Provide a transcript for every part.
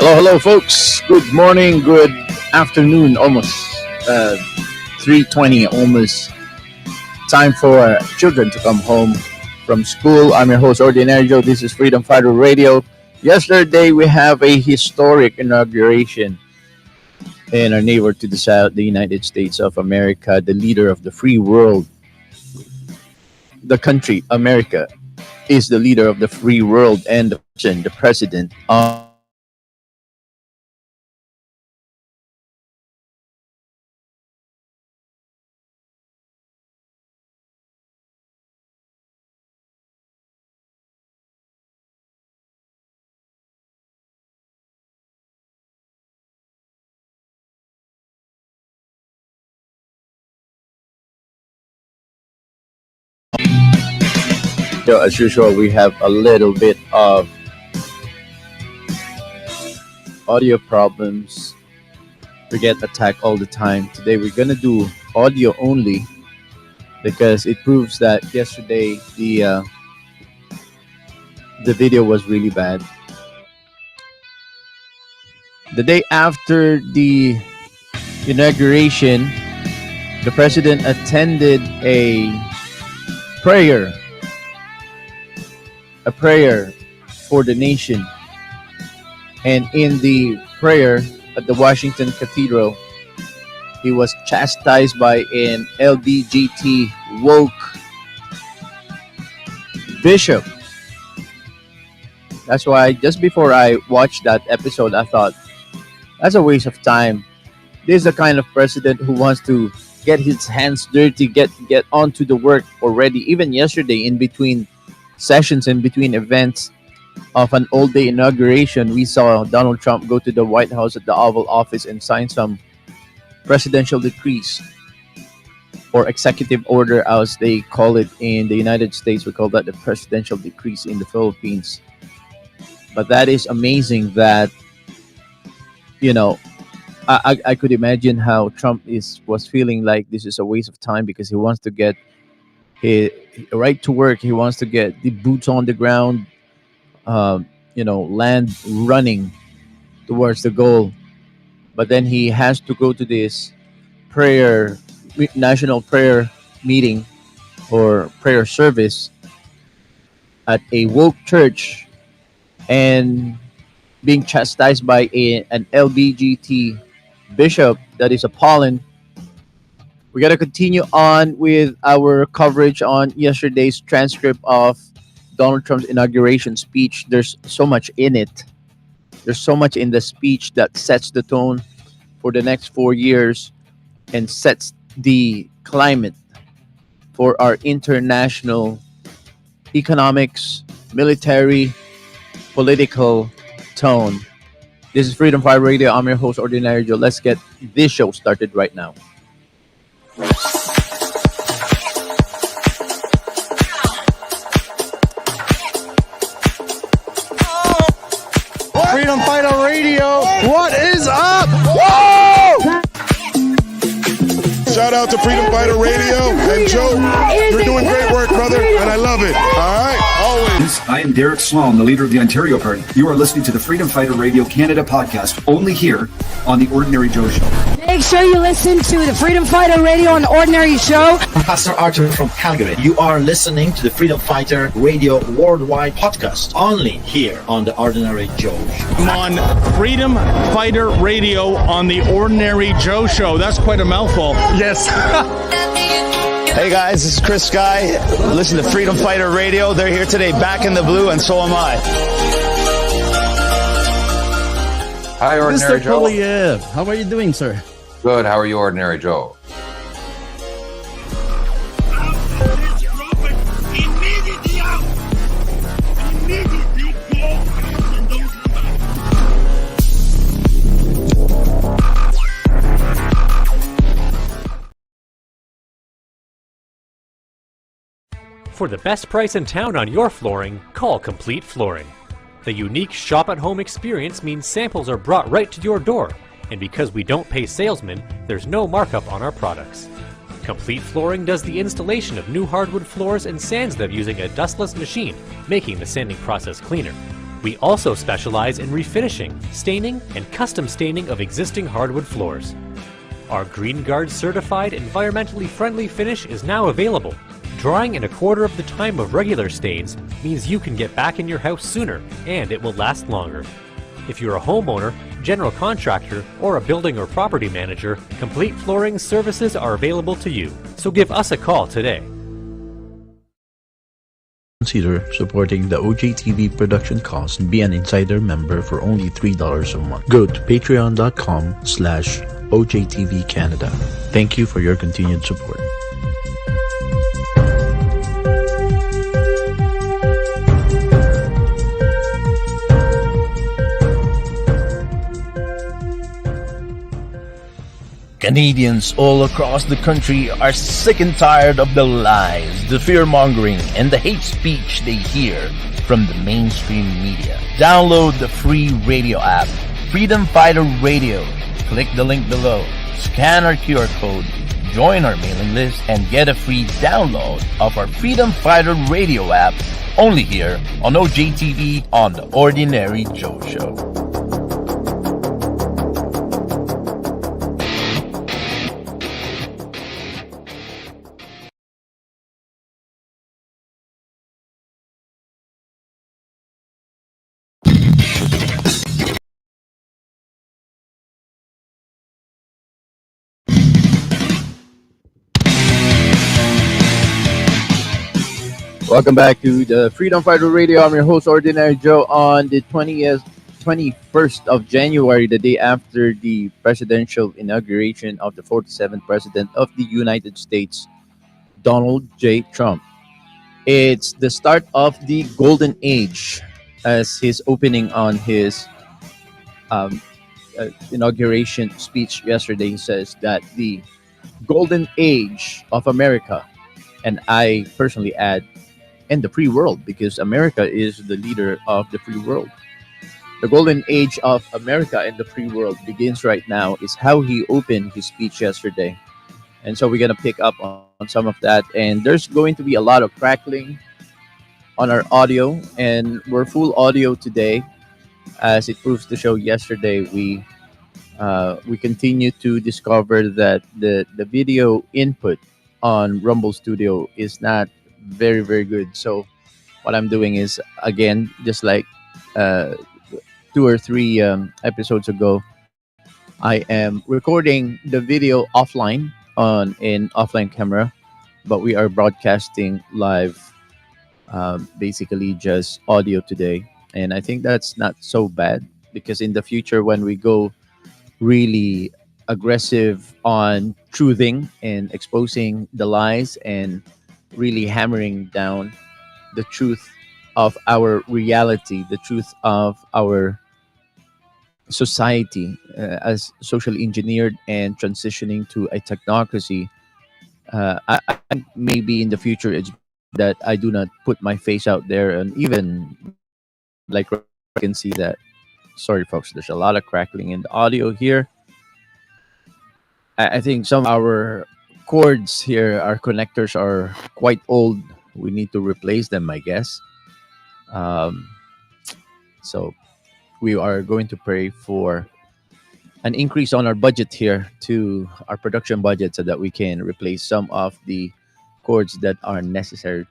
Hello, folks. Good morning, good afternoon, almost 3:20, almost time for children to come home from school. I'm your host, Ordinary Joe. This is Freedom Fighter Radio. Yesterday, we have a historic inauguration in our neighbor to the south, the United States of America, the leader of the free world. The country, America, is the leader of the free world and the president of as usual, we have a little bit of audio problems. We get attacked all the time. Today we're gonna do audio only because it proves that yesterday the video was really bad. The day after the inauguration, the president attended prayer a prayer for the nation. And in the prayer at the Washington Cathedral, he was chastised by an LBGT woke bishop. That's why just before I watched that episode, I thought, that's a waste of time. This is the kind of president who wants to get his hands dirty, get onto the work already. Even yesterday, in between sessions, in between events of an all-day inauguration, we saw Donald Trump go to the White House at the Oval Office and sign some presidential decrees or executive order, as they call it in the United States. We call that the presidential decrees in the Philippines. But that is amazing that, I could imagine how Trump was feeling like this is a waste of time because he wants to get his right to work. He wants to get the boots on the ground, land running towards the goal. But then he has to go to this national prayer meeting or prayer service at a woke church and being chastised by an LBGT bishop. That is appalling. We got to continue on with our coverage on yesterday's transcript of Donald Trump's inauguration speech. There's so much in it. There's so much in the speech that sets the tone for the next 4 years and sets the climate for our international economics, military, political tone. This is Freedom Fighter Radio. I'm your host, Ordinary Joe. Let's get this show started right now. Freedom Fighter Radio, what is up? Woo! Shout out to Freedom Fighter Radio and Joe. You're doing great work, brother, and I love it. All right, always. I am Derek Sloan, the leader of the Ontario Party. You are listening to the Freedom Fighter Radio Canada podcast, only here on the Ordinary Joe Show. Make sure you listen to the Freedom Fighter Radio on the Ordinary Show. I'm Pastor Arthur from Calgary. You are listening to the Freedom Fighter Radio Worldwide podcast, only here on the Ordinary Joe Show. I'm on Freedom Fighter Radio on the Ordinary Joe Show. That's quite a mouthful. Yes. Hey guys, this is Chris Sky. Listen to Freedom Fighter Radio. They're here today, back in the blue, and so am I. Hi, Ordinary Mr. Joe. Poliev, how are you doing, sir? Good. How are you, Ordinary Joe? For the best price in town on your flooring, call Complete Flooring. The unique shop-at-home experience means samples are brought right to your door, and because we don't pay salesmen, there's no markup on our products. Complete Flooring does the installation of new hardwood floors and sands them using a dustless machine, making the sanding process cleaner. We also specialize in refinishing, staining, and custom staining of existing hardwood floors. Our Green Guard certified environmentally friendly finish is now available. Drying in a quarter of the time of regular stains means you can get back in your house sooner and it will last longer. If you're a homeowner, general contractor, or a building or property manager, Complete Flooring services are available to you. So give us a call today. Consider supporting the OJTV production cost and be an insider member for only $3 a month. Go to patreon.com/OJTV Canada. Thank you for your continued support. Canadians all across the country are sick and tired of the lies, the fear-mongering, and the hate speech they hear from the mainstream media. Download the free radio app, Freedom Fighter Radio. Click the link below, scan our QR code, join our mailing list, and get a free download of our Freedom Fighter Radio app only here on OJTV on The Ordinary Joe Show. Welcome back to the Freedom Fighter Radio. I'm your host, Ordinary Joe, on the 21st of January, the day after the presidential inauguration of the 47th President of the United States, Donald J. Trump. It's the start of the golden age, as his opening on his um, inauguration speech yesterday. He says that the golden age of America, and I personally add, and the free world, because America is the leader of the free world. The golden age of America and the free world begins right now, is how he opened his speech yesterday. And so we're going to pick up on some of that. And there's going to be a lot of crackling on our audio, and we're full audio today. As it proves to show yesterday, we continue to discover that the video input on Rumble Studio is not very, very good. So what I'm doing is, again, just like uh, two or three episodes ago, I am recording the video offline on an offline camera, but we are broadcasting live, basically just audio today. And I think that's not so bad, because in the future, when we go really aggressive on truthing and exposing the lies and really hammering down the truth of our reality, the truth of our society, as socially engineered and transitioning to a technocracy. I think maybe in the future it's that I do not put my face out there, and even like I can see that. Sorry, folks. There's a lot of crackling in the audio here. I think some of our cords here, our connectors are quite old. We need to replace them, I guess. Um, so we are going to pray for an increase on our budget here, to our production budget, so that we can replace some of the cords that are necessary.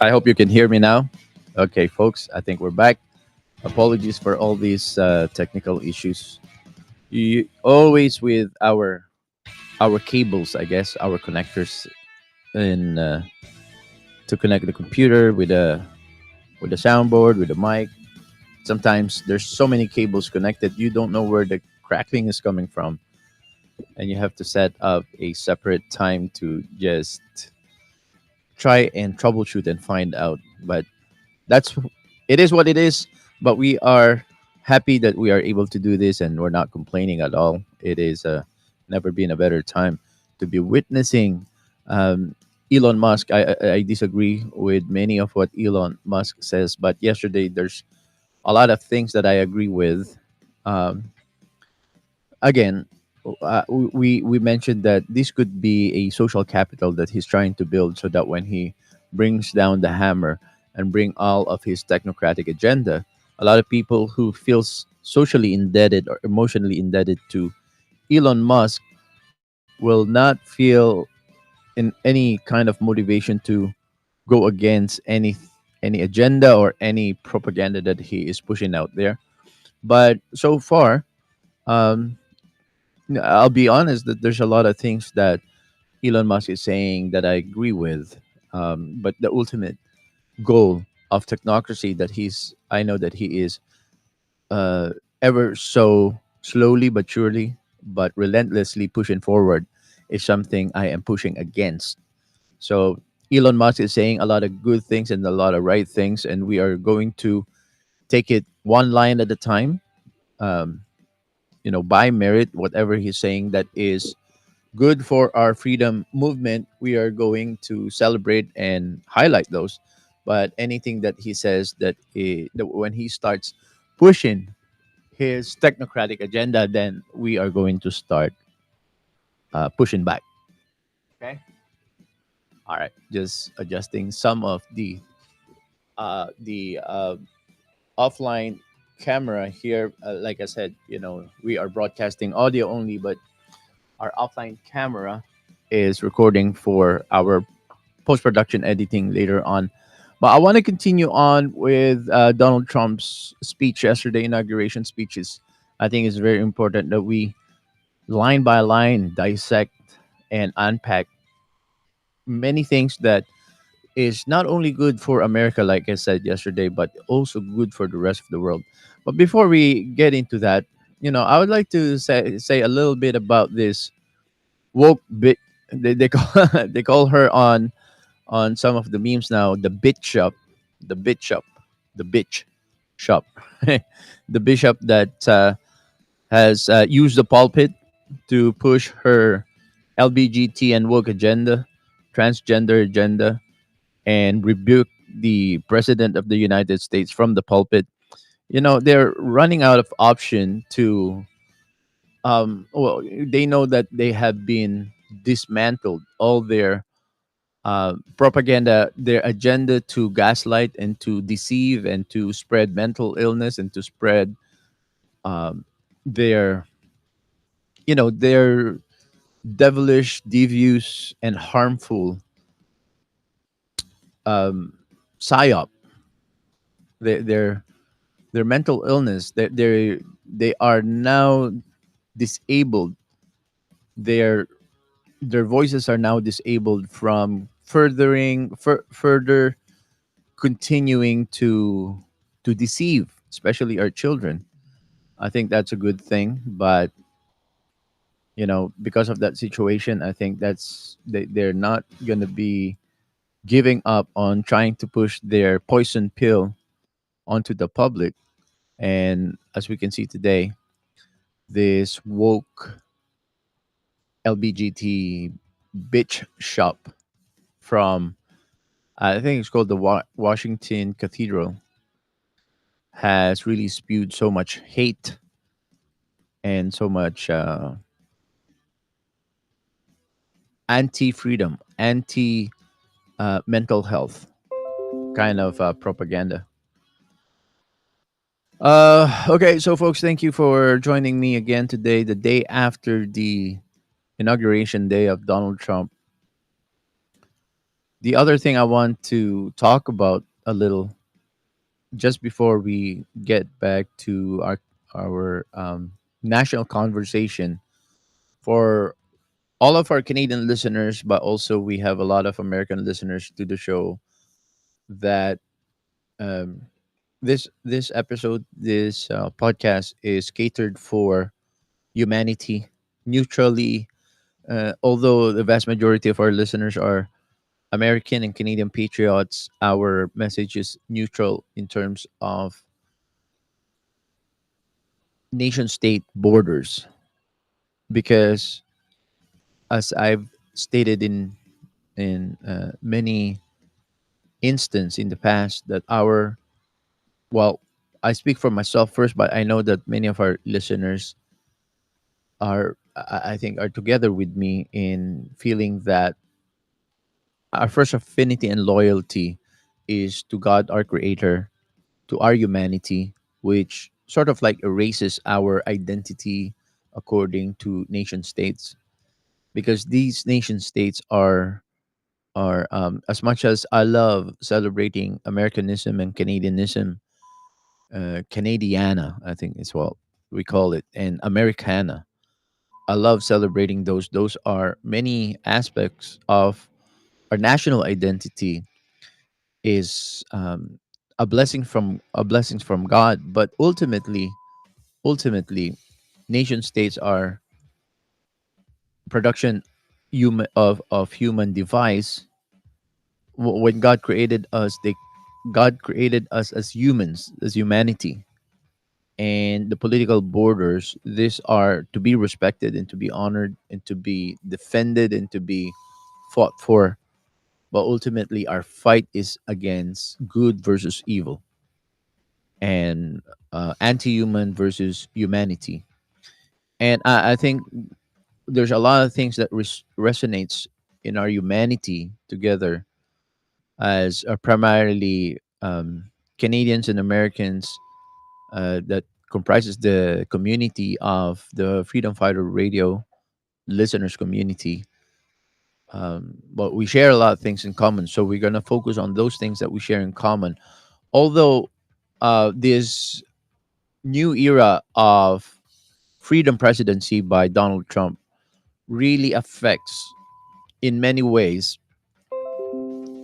I hope you can hear me now. Okay, folks, I think we're back. Apologies for all these technical issues. You always with our cables, I guess, our connectors, in to connect the computer with the soundboard, with the mic. Sometimes there's so many cables connected, you don't know where the crackling is coming from, and you have to set up a separate time to just try and troubleshoot and find out. But that's it is what it is. But we are happy that we are able to do this, and we're not complaining at all. It is never been a better time to be witnessing um, Elon Musk. I disagree with many of what Elon Musk says, but yesterday there's a lot of things that I agree with. Um, Again, we mentioned that this could be a social capital that he's trying to build, so that when he brings down the hammer and bring all of his technocratic agenda, a lot of people who feels socially indebted or emotionally indebted to Elon Musk will not feel in any kind of motivation to go against any agenda or any propaganda that he is pushing out there. But so far, um, I'll be honest that there's a lot of things that Elon Musk is saying that I agree with. But the ultimate goal of technocracy that I know that he is uh, ever so slowly but surely, but relentlessly pushing forward is something I am pushing against. So Elon Musk is saying a lot of good things and a lot of right things, and we are going to take it one line at a time. Um, by merit, whatever he's saying that is good for our freedom movement, we are going to celebrate and highlight those. But anything that he says that when he starts pushing his technocratic agenda, then we are going to start pushing back. Okay. All right. Just adjusting some of the offline camera here. Like I said, we are broadcasting audio only, but our offline camera is recording for our post production editing later on. But I want to continue on with Donald Trump's speech yesterday, inauguration speeches. I think it's very important that we line by line dissect and unpack many things that is not only good for America, like I said yesterday, but also good for the rest of the world. But before we get into that, I would like to say a little bit about this woke bit. They call they call her on some of the memes now the bit shop, the bit shop, the bitch shop, the bishop that has used the pulpit to push her LBGT and woke agenda, transgender agenda, and rebuke the president of the United States from the pulpit. They're running out of option to. Well, they know that they have been dismantled all their propaganda, their agenda to gaslight and to deceive and to spread mental illness and to spread um, their, their devilish, devious, and harmful um, psyop. Their their mental illness. They are now disabled. Their voices are now disabled from further continuing to deceive, especially our children. I think that's a good thing, but because of that situation, I think they're not going to be giving up on trying to push their poison pill onto the public. And as we can see today, this woke LBGT bitch shop from I think it's called the Washington Cathedral has really spewed so much hate and so much anti-freedom, anti mental health kind of propaganda. Okay, so folks, thank you for joining me again today, the day after the inauguration day of Donald Trump. The other thing I want to talk about a little just before we get back to our national conversation for all of our Canadian listeners, but also we have a lot of American listeners to the show. That um, this episode, this podcast is catered for humanity, neutrally. Although the vast majority of our listeners are American and Canadian patriots, our message is neutral in terms of nation state borders, because as I've stated in many instances in the past, that our, well, I speak for myself first, but I know that many of our listeners are, I think, are together with me in feeling that our first affinity and loyalty is to God, our Creator, to our humanity, which sort of like erases our identity according to nation states, because these nation states are as much as I love celebrating Americanism and Canadianism, Canadiana, I think is what we call it, and Americana. I love celebrating those. Those are many aspects of our national identity, is a blessing from God. But ultimately, nation states are production of human device. When God created us, they God created us as humans, as humanity, and the political borders. These are to be respected and to be honored and to be defended and to be fought for. But ultimately, our fight is against good versus evil, and anti-human versus humanity. And I think there's a lot of things that resonates in our humanity together as primarily Canadians and Americans, that comprises the community of the Freedom Fighter Radio listeners community. But we share a lot of things in common, so we're gonna focus on those things that we share in common. Although this new era of freedom presidency by Donald Trump really affects in many ways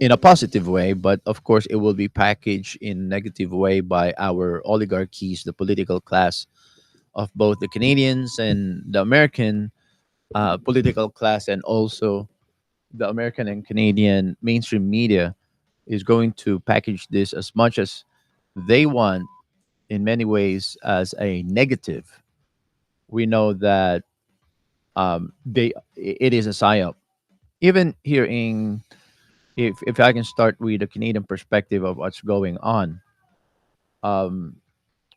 in a positive way, but of course it will be packaged in negative way by our oligarchies, the political class of both the Canadians and the American political class, and also the American and Canadian mainstream media is going to package this as much as they want, in many ways, as a negative. We know that it is a psyop. Even here in, if I can start with the Canadian perspective of what's going on, um,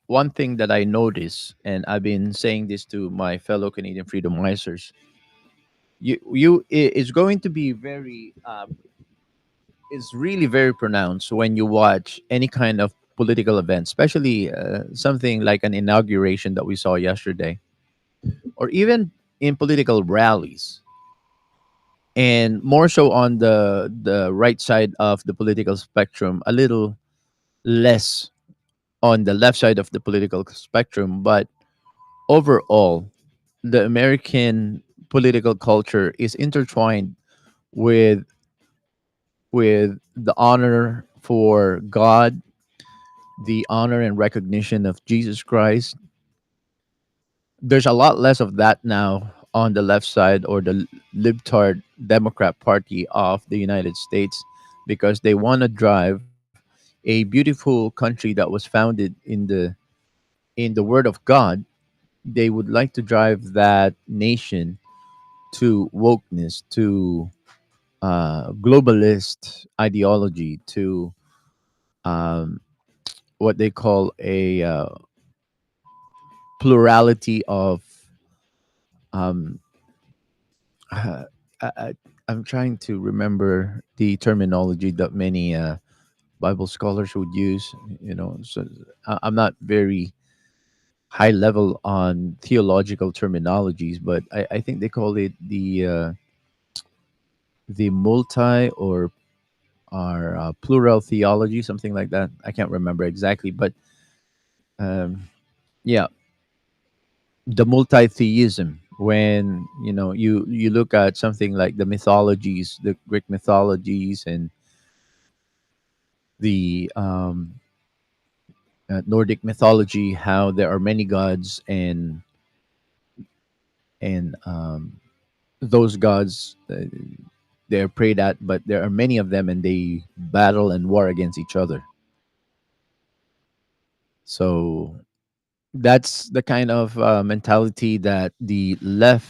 one thing that I notice, and I've been saying this to my fellow Canadian freedomizers, it's going to be very is really very pronounced when you watch any kind of political event, especially something like an inauguration that we saw yesterday, or even in political rallies, and more so on the right side of the political spectrum, a little less on the left side of the political spectrum. But overall, the American political culture is intertwined with the honor for God, the honor and recognition of Jesus Christ. There's a lot less of that now on the left side, or the libtard Democrat Party of the United States, because they want to drive a beautiful country that was founded in the Word of God. They would like to drive that nation to wokeness, to globalist ideology, to um, what they call a plurality of um, I, I, I'm trying to remember the terminology that many Bible scholars would use. So I'm not very high level on theological terminologies, but I think they call it the multi or plural theology, something like that. I can't remember exactly, but um, yeah, the multi-theism. When you look at something like the mythologies, the Greek mythologies, and the Nordic mythology, how there are many gods, and those gods, they're prayed at, but there are many of them, and they battle and war against each other. So That's the kind of mentality that the left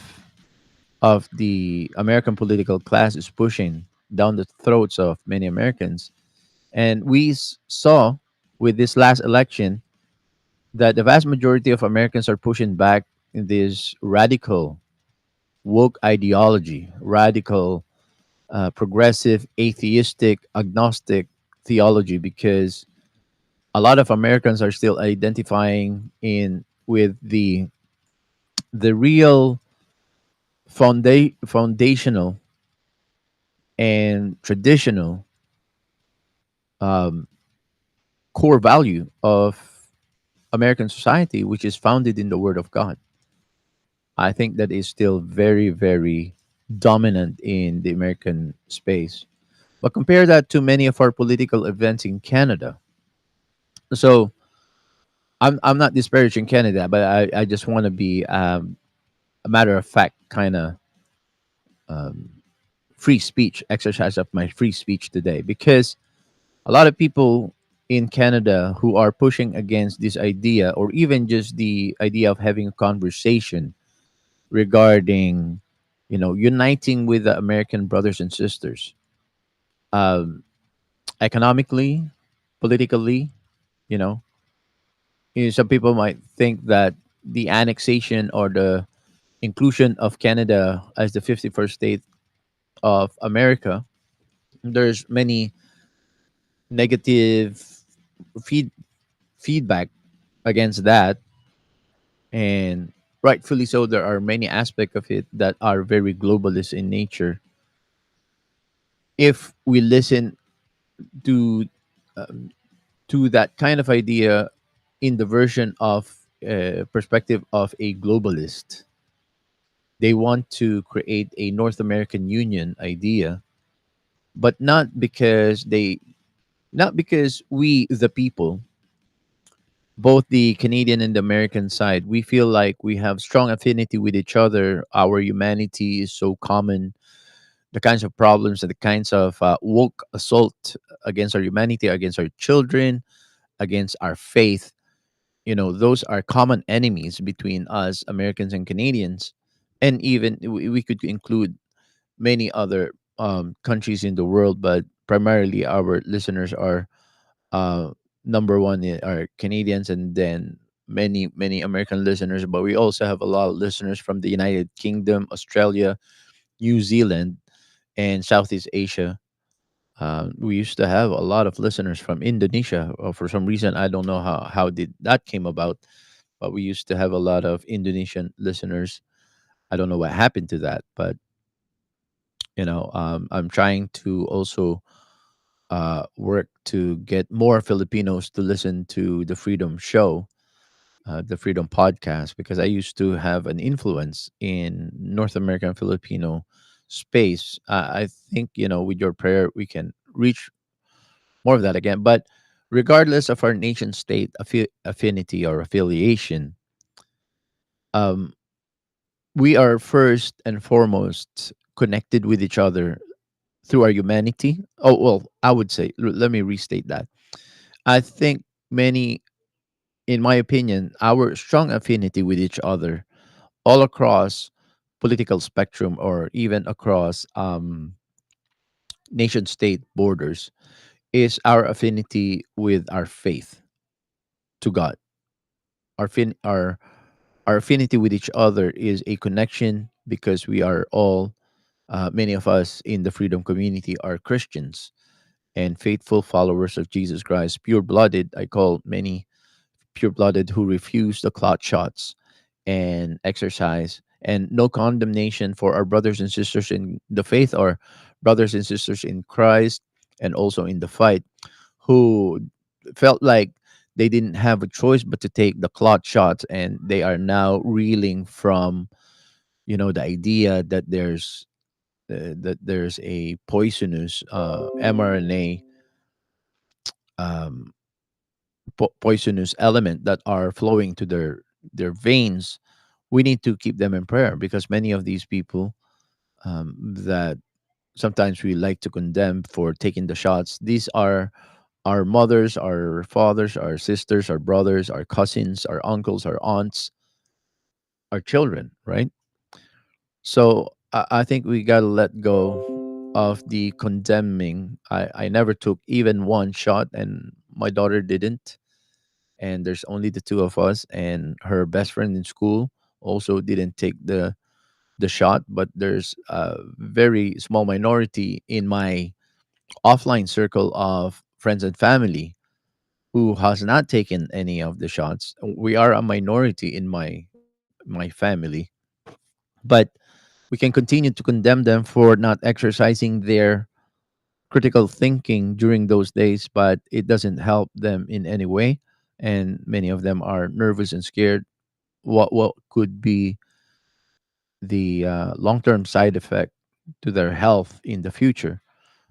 of the American political class is pushing down the throats of many Americans. And we saw with this last election that the vast majority of Americans are pushing back in this radical woke ideology, radical progressive, atheistic, agnostic theology, because a lot of Americans are still identifying in with the real foundational and traditional um, core value of American society, which is founded in the Word of God. I think that is still very, very dominant in the American space. But compare that to many of our political events in Canada. So I'm not disparaging Canada, but I just want to be a matter of fact kind of um, free speech exercise of my free speech today, because a lot of people in Canada who are pushing against this idea, or even just the idea of having a conversation regarding, uniting with the American brothers and sisters, um, economically, politically. You know, some people might think that the annexation or the inclusion of Canada as the 51st state of America, there's many negative feed, feedback against that, and rightfully so. There are many aspects of it that are very globalist in nature. If we listen to um, to that kind of idea in the version of perspective of a globalist, they want to create a North American Union idea, but not because we the people, both the Canadian and the American side, we feel like we have strong affinity with each other. Our humanity is so common. The kinds of problems and the kinds of woke assault against our humanity, against our children, against our faith, those are common enemies between us, Americans and Canadians. And even we could include many other countries in the world, but primarily our listeners are uh, number one are Canadians, and then many American listeners. But we also have a lot of listeners from the United Kingdom, Australia, New Zealand, and Southeast Asia. We used to have a lot of listeners from Indonesia. For some reason, I don't know how did that came about, but we used to have a lot of Indonesian listeners. I don't know what happened to that, but I'm trying to also work to get more Filipinos to listen to the Freedom Show, the Freedom Podcast, because I used to have an influence in North American Filipino space. I think, with your prayer, we can reach more of that again. But regardless of our nation state affinity or affiliation, um, we are first and foremost connected with each other through our humanity. Oh, well, I would say, let me restate that. I think many, in my opinion, our strong affinity with each other all across political spectrum, or even across nation state borders, is our affinity with our faith to God. Our affinity with each other is a connection because we are all, many of us in the freedom community are Christians and faithful followers of Jesus Christ, pure blooded. I call many pure blooded who refuse the clot shots and exercise, and no condemnation for our brothers and sisters in the faith, or brothers and sisters in Christ, and also in the fight, who felt like they didn't have a choice but to take the clot shots, and they are now reeling from the idea that there's a poisonous mRNA, um, poisonous element that are flowing to their veins. We need to keep them in prayer, because many of these people, that sometimes we like to condemn for taking the shots, these are our mothers, our fathers, our sisters, our brothers, our cousins, our uncles, our aunts, our children, right? So I think we got to let go of the condemning. I never took even one shot, and my daughter didn't. And there's only the two of us, and her best friend in school also didn't take the shot. But there's a very small minority in my offline circle of friends and family who has not taken any of the shots. We are a minority in my family, but we can continue to condemn them for not exercising their critical thinking during those days, but it doesn't help them in any way. And many of them are nervous and scared what could be the long term side effect to their health in the future.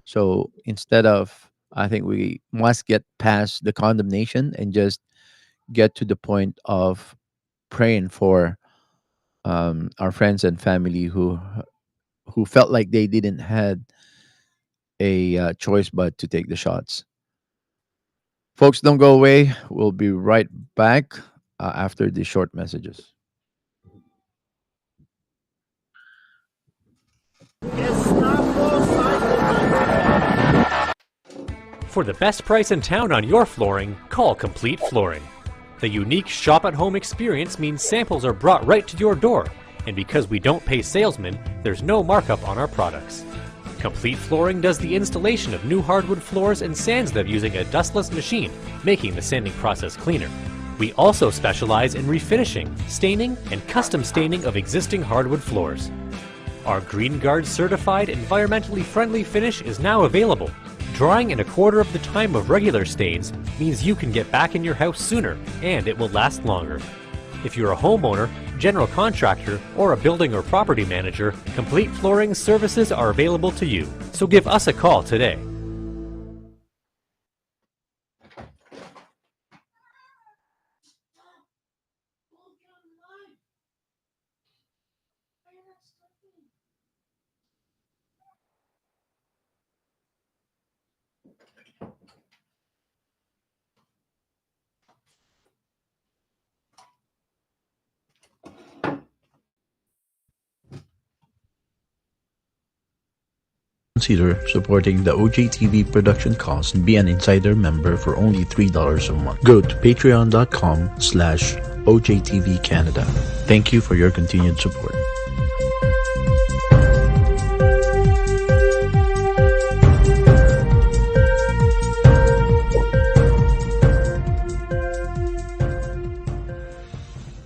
So instead of, I think we must get past the condemnation and just get to the point of praying for our friends and family who felt like they didn't had a choice but to take the shots. Folks, don't go away. We'll be right back after the short messages. For the best price in town on your flooring, call Complete Flooring. The unique shop at home experience means samples are brought right to your door, and because we don't pay salesmen, there's no markup on our products. Complete Flooring does the installation of new hardwood floors and sands them using a dustless machine, making the sanding process cleaner. We also specialize in refinishing, staining, and custom staining of existing hardwood floors. Our Green Guard certified environmentally friendly finish is now available. Drying in a quarter of the time of regular stains means you can get back in your house sooner and it will last longer. If you're a homeowner, general contractor, or a building or property manager, Complete Flooring services are available to you. So give us a call today. Consider supporting the OJTV production cost and be an insider member for only $3 a month. Go to patreon.com/OJTV Canada. Thank you for your continued support.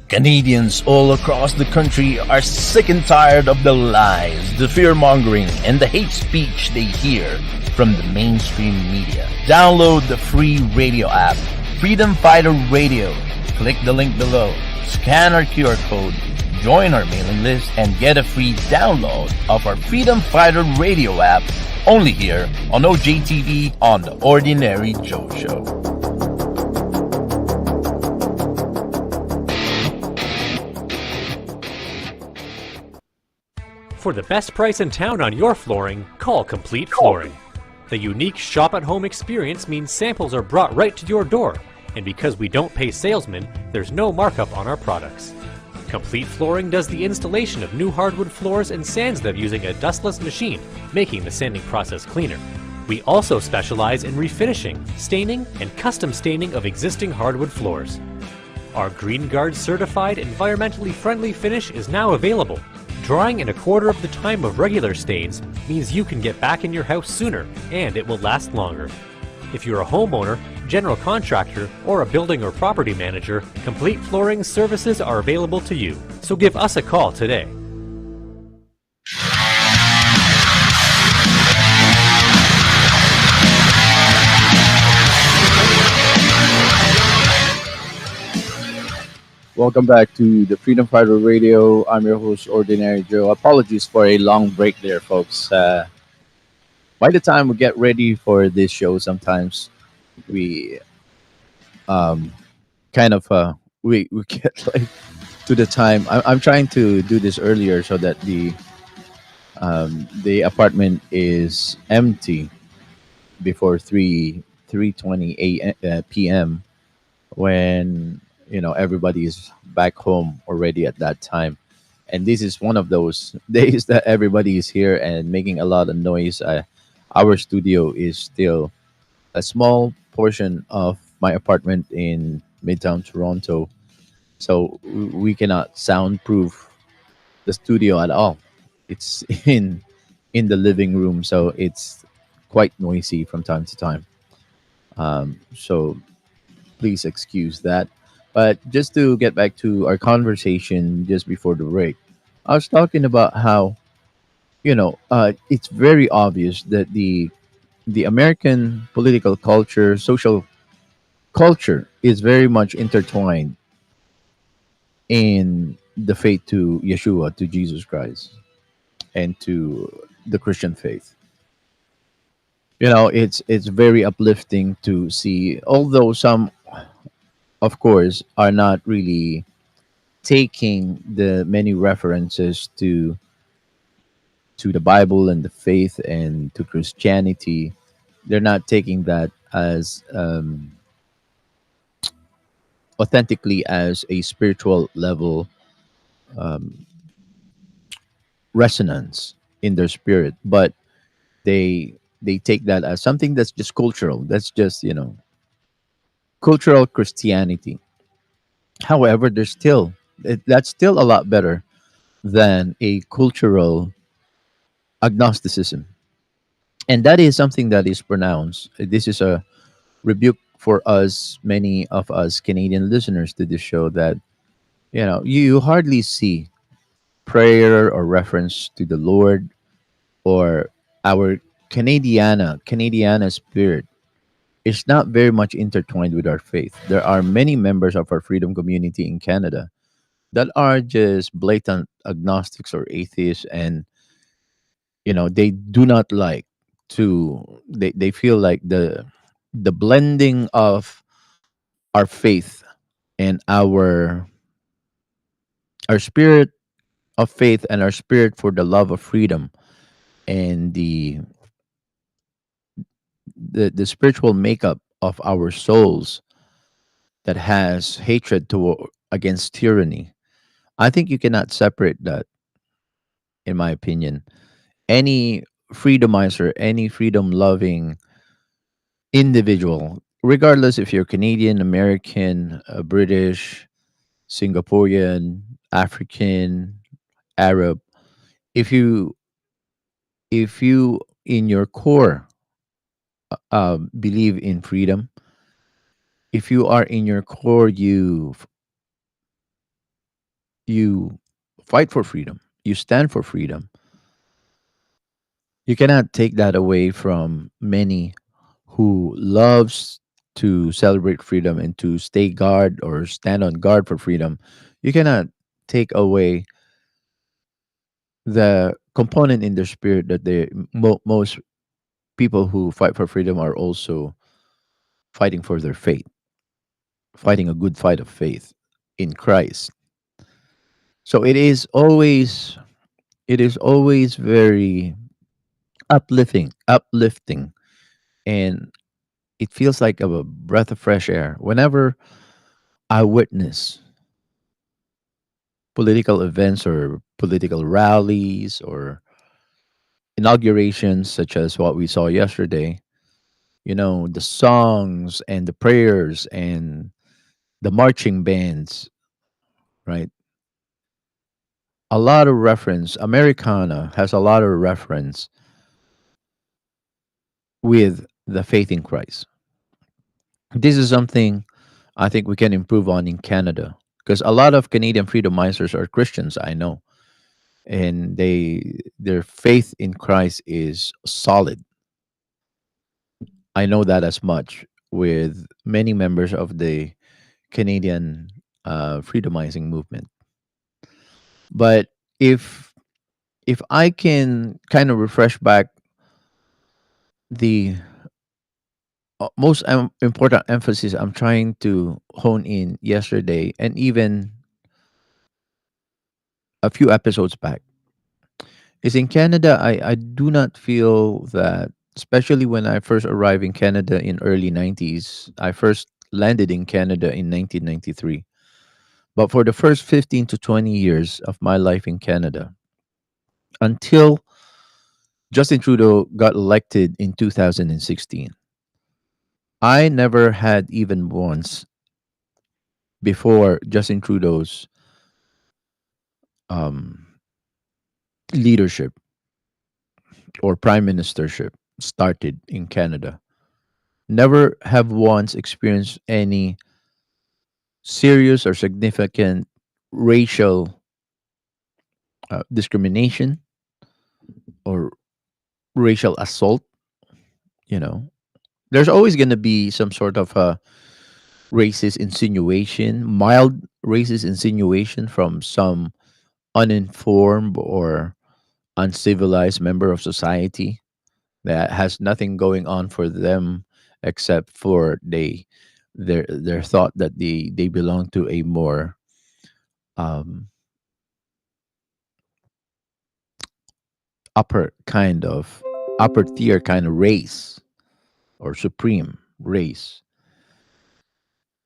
Canadians all across the country are sick and tired of the lies, the fear-mongering, and the hate speech they hear from the mainstream media. Download the free radio app, Freedom Fighter Radio. Click the link below, scan our QR code, join our mailing list, and get a free download of our Freedom Fighter Radio app only here on OJTV on The Ordinary Joe Show. For the best price in town on your flooring, call Complete Flooring. The unique shop at home experience means samples are brought right to your door, and because we don't pay salesmen, there's no markup on our products. Complete Flooring does the installation of new hardwood floors and sands them using a dustless machine, making the sanding process cleaner. We also specialize in refinishing, staining, and custom staining of existing hardwood floors. Our Green Guard certified environmentally friendly finish is now available. Drying in a quarter of the time of regular stains means you can get back in your house sooner and it will last longer. If you're a homeowner, general contractor, or a building or property manager, Complete Flooring services are available to you. So give us a call today. Welcome back to the Freedom Fighter Radio. I'm your host, Ordinary Joe. Apologies for a long break there, folks. By the time we get ready for this show, sometimes we kind of we get like to the time. I'm trying to do this earlier so that the apartment is empty before 3 3:20 p.m. when everybody is back home already at that time. And this is one of those days that everybody is here and making a lot of noise. Our studio is still a small portion of my apartment in Midtown Toronto, so we cannot soundproof the studio at all. It's in the living room, so it's quite noisy from time to time. So please excuse that. But just to get back to our conversation just before the break, I was talking about how it's very obvious that the American political culture, social culture, is very much intertwined in the faith to Yeshua, to Jesus Christ, and to the Christian faith. It's very uplifting to see, although some, of course, are not really taking the many references to the Bible and the faith and to Christianity. They're not taking that as authentically as a spiritual level resonance in their spirit, but they take that as something that's just cultural. That's just cultural Christianity. However, that's still a lot better than a cultural agnosticism, and that is something that is pronounced. This is a rebuke for us, many of us Canadian listeners to this show, that you hardly see prayer or reference to the Lord or our Canadiana spirit is not very much intertwined with our faith. There are many members of our freedom community in Canada that are just blatant agnostics or atheists, and they do not like they feel like the blending of our faith and our spirit of faith and our spirit for the love of freedom and the spiritual makeup of our souls that has hatred against tyranny. I think you cannot separate that, in my opinion. Any freedomizer, any freedom loving individual, regardless if you're Canadian, American, British, Singaporean, African, Arab, if you in your core believe in freedom, if you are in your core, you fight for freedom, you stand for freedom. You cannot take that away from many who loves to celebrate freedom and to stay guard or stand on guard for freedom. You cannot take away the component in their spirit that most people who fight for freedom are also fighting for their faith, fighting a good fight of faith in Christ. So it is always very uplifting, and it feels like a breath of fresh air whenever I witness political events or political rallies or inaugurations such as what we saw yesterday. The songs and the prayers and the marching bands, right? A lot of reference. Americana has a lot of reference with the faith in Christ. This is something I think we can improve on in Canada, because a lot of Canadian freedomizers are Christians, I know, and their faith in Christ is solid. I know that as much with many members of the Canadian freedomizing movement. But if if I can kind of refresh back the most important emphasis I'm trying to hone in yesterday and even a few episodes back is in Canada. I do not feel that. especially when I first arrived in Canada in early 90s. I first landed in Canada in 1993. But for the first 15 to 20 years of my life in Canada, until Justin Trudeau got elected in 2016, I never had even once before Justin Trudeau's um, leadership or prime ministership started in Canada. Never have once experienced any serious or significant racial discrimination or racial assault. You know, there's always going to be some sort of racist insinuation, mild racist insinuation from some uninformed or uncivilized member of society that has nothing going on for them except for their thought that they belong to a more um, upper kind of upper tier kind of race or supreme race,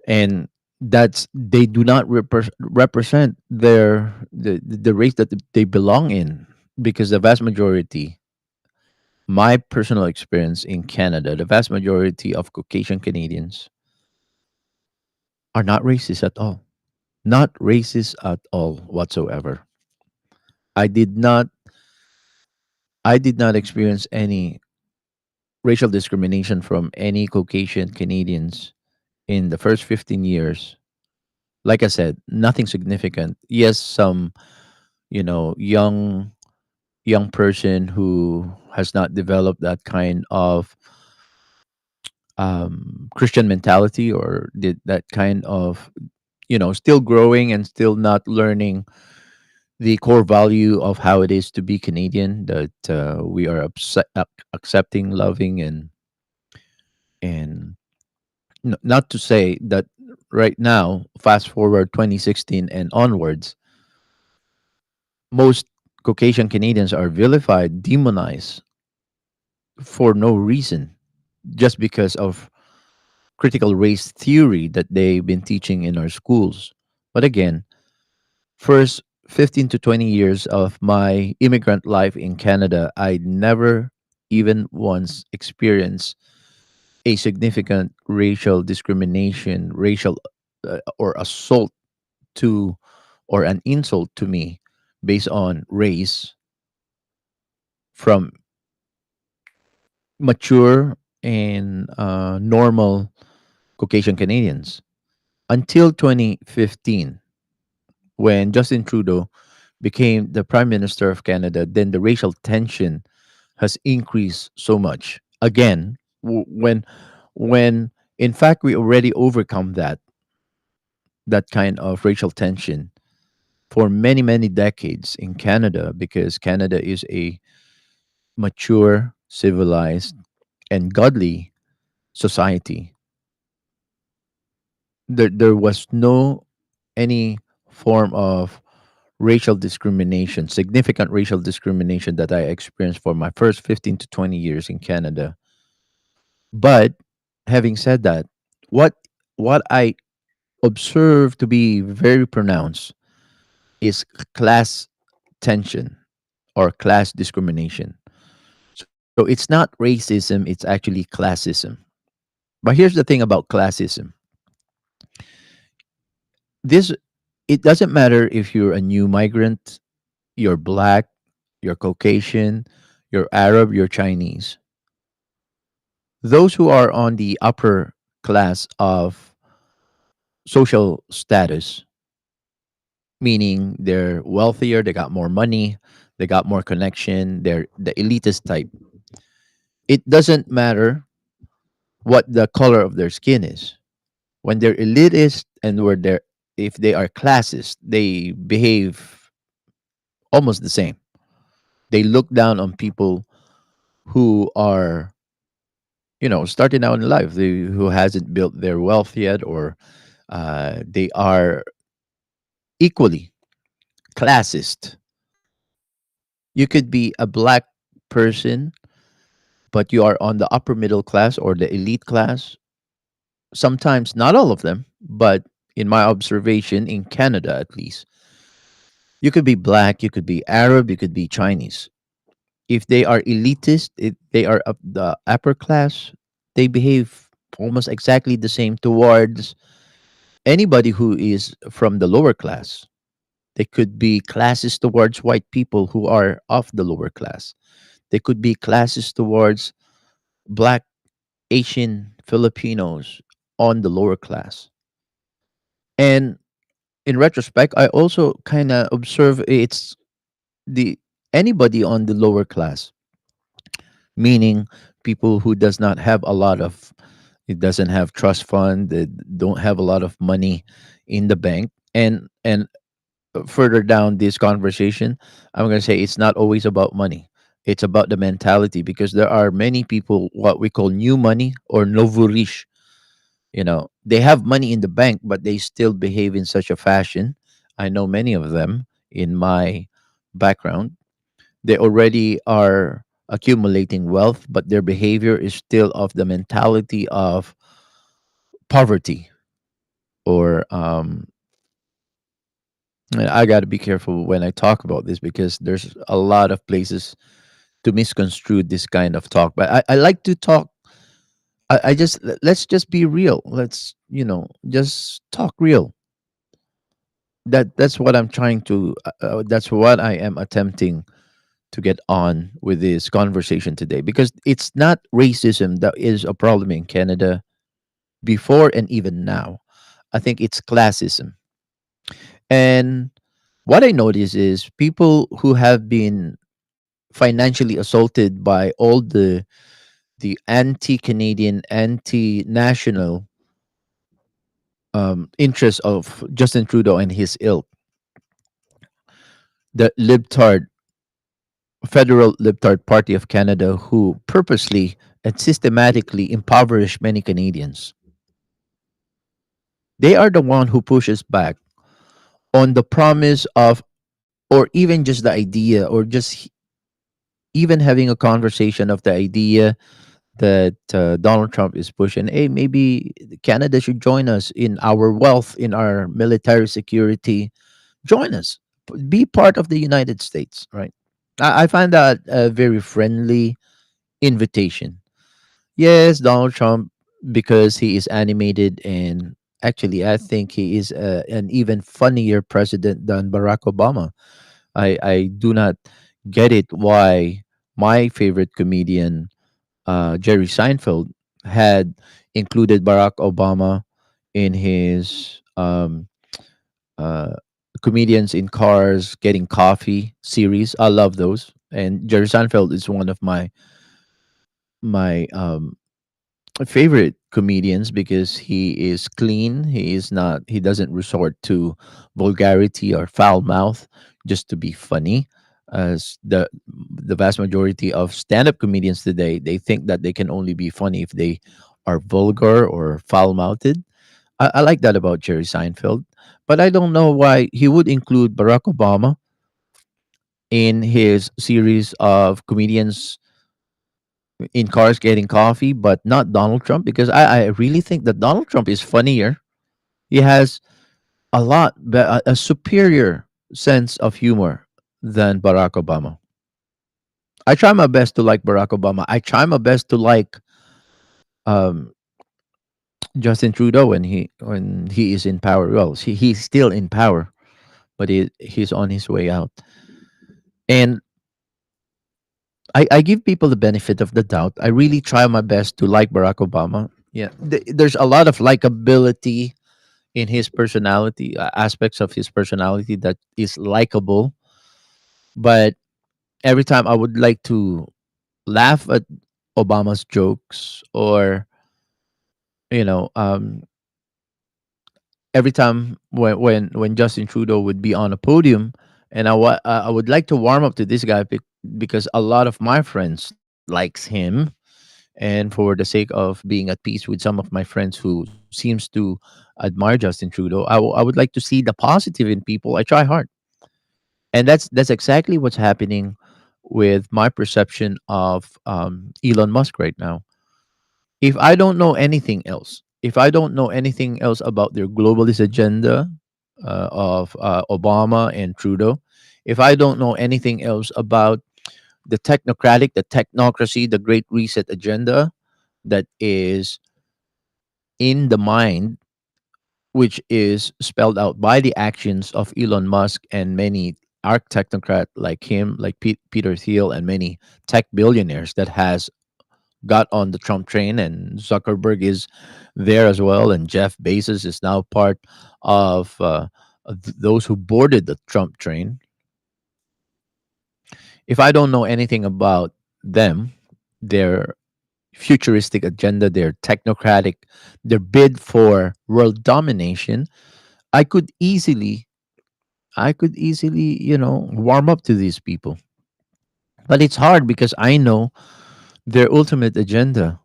and that's they do not represent the race that they belong in, because the vast majority, my personal experience in Canada, the vast majority of Caucasian Canadians are not racist at all. Not racist at all whatsoever. I did not I did not experience any racial discrimination from any Caucasian Canadians in the first 15 years. Like I said, nothing significant. Yes, some, young person who has not developed that kind of Christian mentality, or did that kind of, still growing and still not learning the core value of how it is to be Canadian, that we are accepting, loving, and not to say that right now, fast forward 2016 and onwards, most Caucasian Canadians are vilified, demonized for no reason, just because of critical race theory that they've been teaching in our schools. But again, first 15 to 20 years of my immigrant life in Canada, I never even once experienced a significant racial discrimination, racial or assault to, or an insult to me based on race from mature and normal Caucasian Canadians until 2015, when Justin Trudeau became the Prime Minister of Canada. Then the racial tension has increased so much. Again, when in fact we already overcome that kind of racial tension for many many decades in Canada, because Canada is a mature, civilized, and godly society. There was no any form of racial discrimination, significant racial discrimination, that I experienced for my first 15 to 20 years in Canada. But having said that, what what I observe to be very pronounced is class tension or class discrimination. So it's not racism, it's actually classism. But here's the thing about classism. This It doesn't matter if you're a new migrant, you're black, you're Caucasian, you're Arab, you're Chinese. Those who are on the upper class of social status, meaning they're wealthier, they got more money, they got more connection, they're the elitist type. It doesn't matter what the color of their skin is. When they're elitist and where they're if they are classist, they behave almost the same. They look down on people who are, starting out in life, who hasn't built their wealth yet, or they are equally classist. You could be a black person, but you are on the upper middle class or the elite class. Sometimes not all of them, but in my observation in Canada at least, you could be black, you could be Arab, you could be Chinese. If they are elitist, if they are up the upper class, they behave almost exactly the same towards anybody who is from the lower class. They could be classes towards white people who are of the lower class. They could be classes towards black, Asian, Filipinos on the lower class. And in retrospect, I also kind of observe it's the anybody on the lower class, meaning people who does not have a lot of, it doesn't have trust fund, they don't have a lot of money in the bank, and further down this conversation, I'm going to say it's not always about money. It's about the mentality because there are many people, what we call new money or novurish. They have money in the bank, but they still behave in such a fashion. I know many of them in my background. They already are accumulating wealth, but their behavior is still of the mentality of poverty or and I got to be careful when I talk about this because there's a lot of places to misconstrue this kind of talk. But I like to talk. I just let's just be real. Let's just talk real. That's what I'm trying to. That's what I am attempting to get on with this conversation today because it's not racism that is a problem in Canada before and even now. I think it's classism. And what I notice is people who have been financially assaulted by all the anti-Canadian, anti-national interests of Justin Trudeau and his ilk, the libtard federal libtard party of Canada, who purposely and systematically impoverish many Canadians. They are the one who pushes back on the promise of, or even just the idea, or just even having a conversation of the idea that Donald Trump is pushing. Hey, maybe Canada should join us in our wealth, in our military security. Join us, be part of the United States, right? I find that a very friendly invitation. Yes, Donald Trump, because he is animated, and actually, I think he is an even funnier president than Barack Obama. I do not get it why my favorite comedian, Jerry Seinfeld, had included Barack Obama in his uh, comedians in cars getting coffee series. I love those, and Jerry Seinfeld is one of my favorite comedians because he is clean. He is not. He doesn't resort to vulgarity or foul mouth just to be funny. As the vast majority of stand-up comedians today, they think that they can only be funny if they are vulgar or foul-mouthed. I like that about Jerry Seinfeld, but I don't know why he would include Barack Obama in his series of comedians in cars getting coffee, but not Donald Trump, because I really think that Donald Trump is funnier. He has a superior sense of humor than Barack Obama. I try my best to like Barack Obama. I try my best to like um, Justin Trudeau when he is in power. Well, he's still in power, but he's on his way out. And I give people the benefit of the doubt. I really try my best to like Barack Obama. Yeah, there's a lot of likability in his personality, aspects of his personality that is likable. But every time I would like to laugh at Obama's jokes, or you know, every time when Justin Trudeau would be on a podium, and I would like to warm up to this guy because a lot of my friends likes him, and for the sake of being at peace with some of my friends who seems to admire Justin Trudeau, I would like to see the positive in people. I try hard, and that's exactly what's happening with my perception of Elon Musk right now. If I don't know anything else, if I don't know anything else about their globalist agenda of Obama and Trudeau, if I don't know anything else about the technocratic, the technocracy, the Great Reset agenda that is in the mind, which is spelled out by the actions of Elon Musk and many arch technocrat like him, like Peter Thiel, and many tech billionaires that has got on the Trump train, and Zuckerberg is there as well, and Jeff Bezos is now part of those who boarded the Trump train. If I don't know anything about them, their futuristic agenda, their technocratic, their bid for world domination, I could easily, warm up to these people. But it's hard because I know their ultimate agenda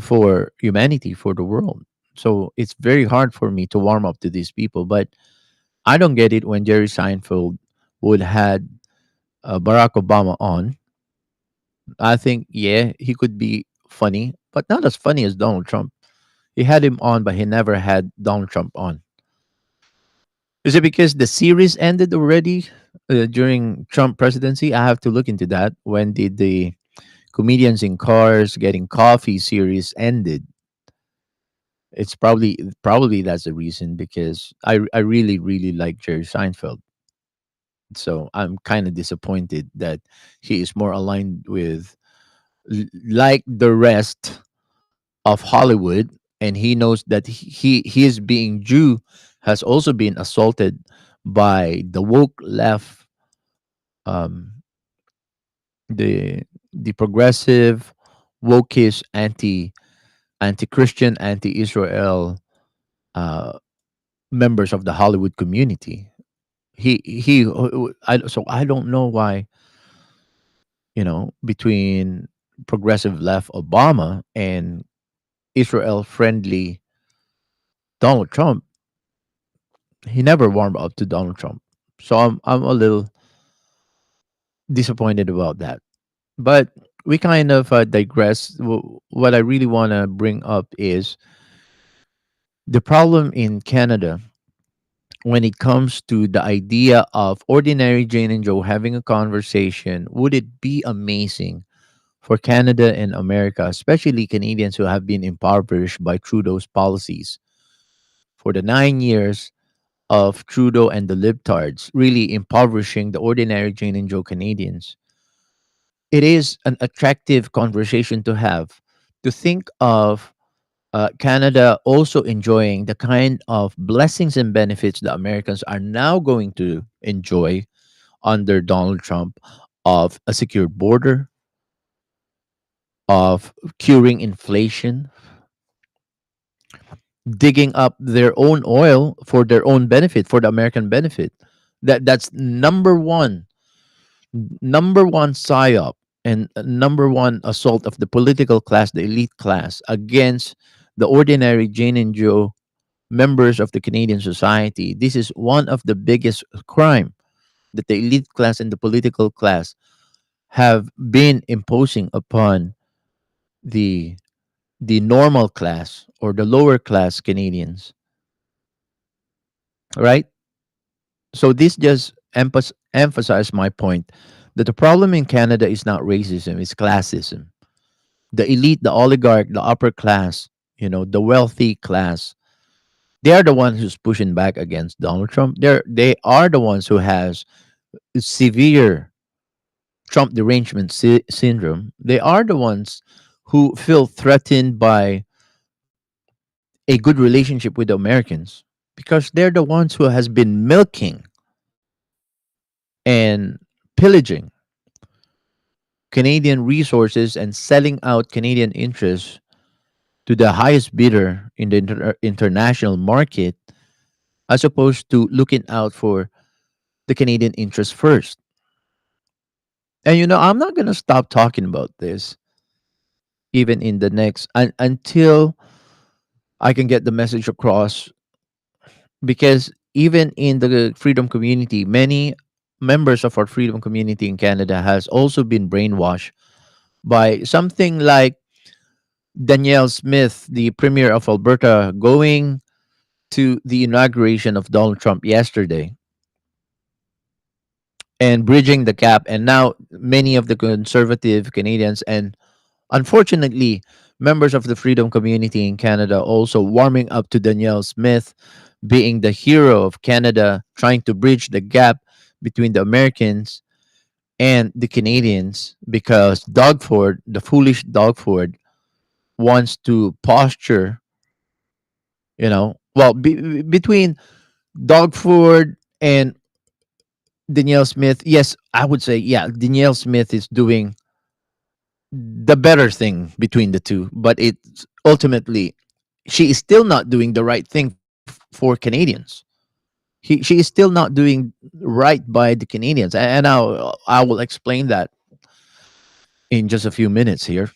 for humanity, for the world. So it's very hard for me to warm up to these people. But I don't get it when Jerry Seinfeld would had Barack Obama on. I think, yeah, he could be funny, but not as funny as Donald Trump. He had him on, but he never had Donald Trump on. Is it because the series ended already during Trump presidency? I have to look into that. When did the comedians in cars getting coffee series ended? It's probably that's the reason, because I really really like Jerry Seinfeld. So I'm kind of disappointed that he is more aligned with like the rest of Hollywood, and he knows that he is being Jew, has also been assaulted by the woke left, um, the progressive, wokish, anti-Christian, anti-Israel uh, members of the Hollywood community. So I don't know why, between progressive left Obama and Israel friendly Donald Trump, he never warmed up to Donald Trump. So I'm a little disappointed about that. But we kind of digress. What I really want to bring up is the problem in Canada when it comes to the idea of ordinary Jane and Joe having a conversation. Would it be amazing for Canada and America, especially Canadians who have been impoverished by Trudeau's policies for the 9 years of Trudeau and the libtards, really impoverishing the ordinary Jane and Joe Canadians? It is an attractive conversation to have, to think of Canada also enjoying the kind of blessings and benefits the Americans are now going to enjoy under Donald Trump, of a secure border, of curing inflation, digging up their own oil for their own benefit, for the American benefit. That's number one psyop, and number one assault of the political class, the elite class, against the ordinary Jane and Joe members of the Canadian society. This is one of the biggest crime that the elite class and the political class have been imposing upon the the normal class or the lower class Canadians, right? So this just emphasized my point that the problem in Canada is not racism, it's classism. The elite, the oligarch, the upper class, the wealthy class, they are the ones who's pushing back against Donald Trump. They are the ones who has severe Trump derangement syndrome. They are the ones who feel threatened by a good relationship with the Americans, because they're the ones who has been milking and pillaging Canadian resources and selling out Canadian interests to the highest bidder in the international market, as opposed to looking out for the Canadian interest first. And I'm not going to stop talking about this even in the next until I can get the message across, because even in the freedom community, many members of our freedom community in Canada has also been brainwashed by something like Danielle Smith, the premier of Alberta, going to the inauguration of Donald Trump yesterday and bridging the gap. And now many of the conservative Canadians and unfortunately members of the freedom community in Canada also warming up to Danielle Smith being the hero of Canada, trying to bridge the gap between the Americans and the Canadians because Doug Ford, the foolish Doug Ford, wants to posture, between Doug Ford and Danielle Smith. Yes, I would say, yeah, Danielle Smith is doing the better thing between the two, but it's ultimately she is still not doing the right thing for Canadians. She is still not doing right by the Canadians, and I will explain that in just a few minutes here.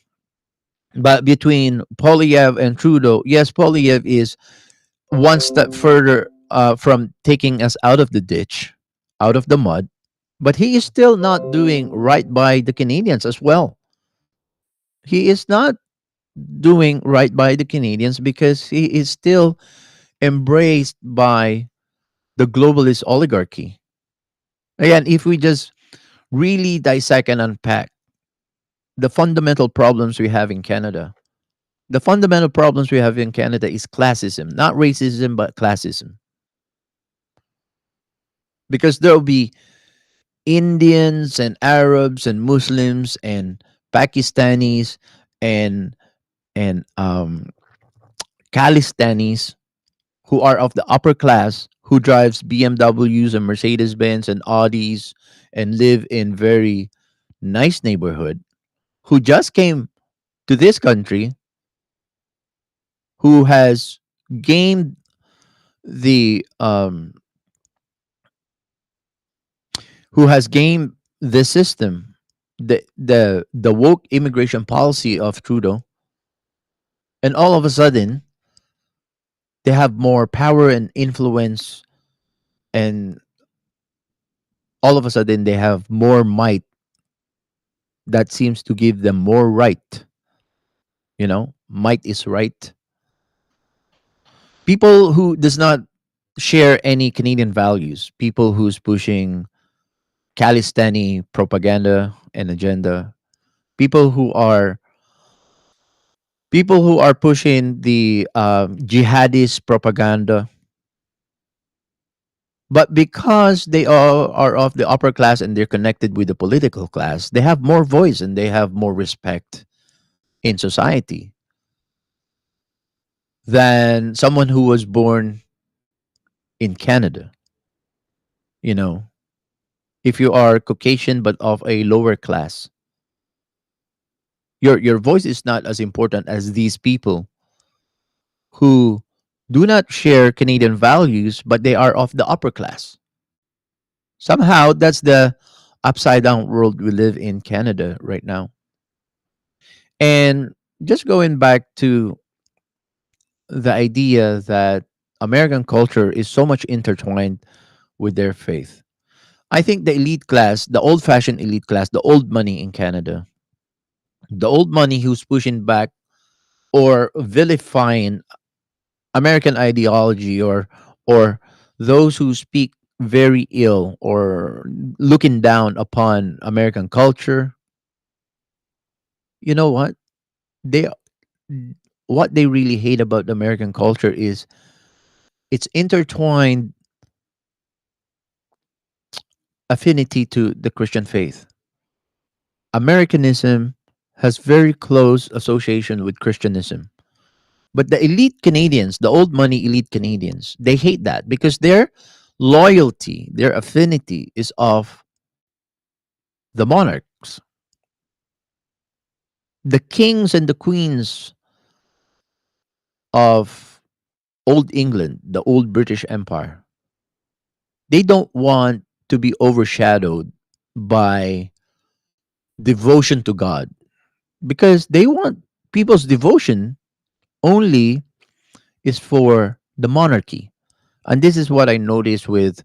But between Polyev and Trudeau, yes, Polyev is one step further from taking us out of the ditch, out of the mud, but he is still not doing right by the Canadians as well. He is not doing right by the Canadians because he is still embraced by the globalist oligarchy. Again, if we just really dissect and unpack the fundamental problems we have in Canada, the fundamental problems we have in Canada is classism, not racism, but classism. Because there will be Indians and Arabs and Muslims and Pakistanis and and Khalistanis who are of the upper class who drives BMWs and Mercedes Benz and Audis and live in very nice neighborhood who just came to this country who has gained the system, the woke immigration policy of Trudeau, and all of a sudden they have more power and influence, and all of a sudden they have more might that seems to give them more right. Might is right. People who does not share any Canadian values, people who's pushing Khalistani propaganda and agenda, people who are pushing the jihadist propaganda, but because they all are of the upper class and they're connected with the political class, they have more voice and they have more respect in society than someone who was born in Canada. You know, if you are Caucasian but of a lower class, your voice is not as important as these people who do not share Canadian values, but they are of the upper class. Somehow, that's the upside down world we live in Canada right now. And just going back to the idea that American culture is so much intertwined with their faith. I think the elite class, the old fashioned elite class, the old money in Canada, the old money who's pushing back or vilifying American ideology, or those who speak very ill or looking down upon American culture, you know they what they really hate about American culture is its intertwined affinity to the Christian faith. Americanism has very close association with Christianism. But the elite Canadians, the old money elite Canadians, they hate that because their loyalty, their affinity is of the monarchs, the kings and the queens of old England, the old British Empire. They don't want to be overshadowed by devotion to God because they want people's devotion only is for the monarchy. And this is what I noticed with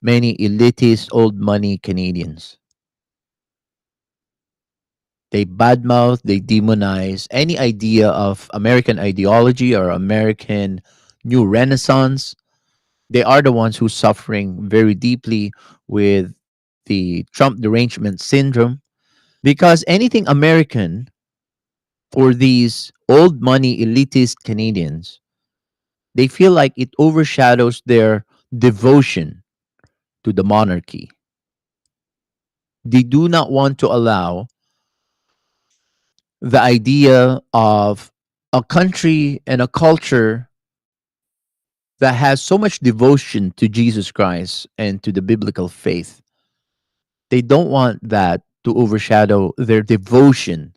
many elitist old money Canadians. They badmouth, they demonize any idea of American ideology or American new renaissance. They are the ones who suffering very deeply with the Trump derangement syndrome, because anything American for these old money elitist Canadians, they feel like it overshadows their devotion to the monarchy. They do not want to allow the idea of a country and a culture that has so much devotion to Jesus Christ and to the biblical faith. They don't want that to overshadow their devotion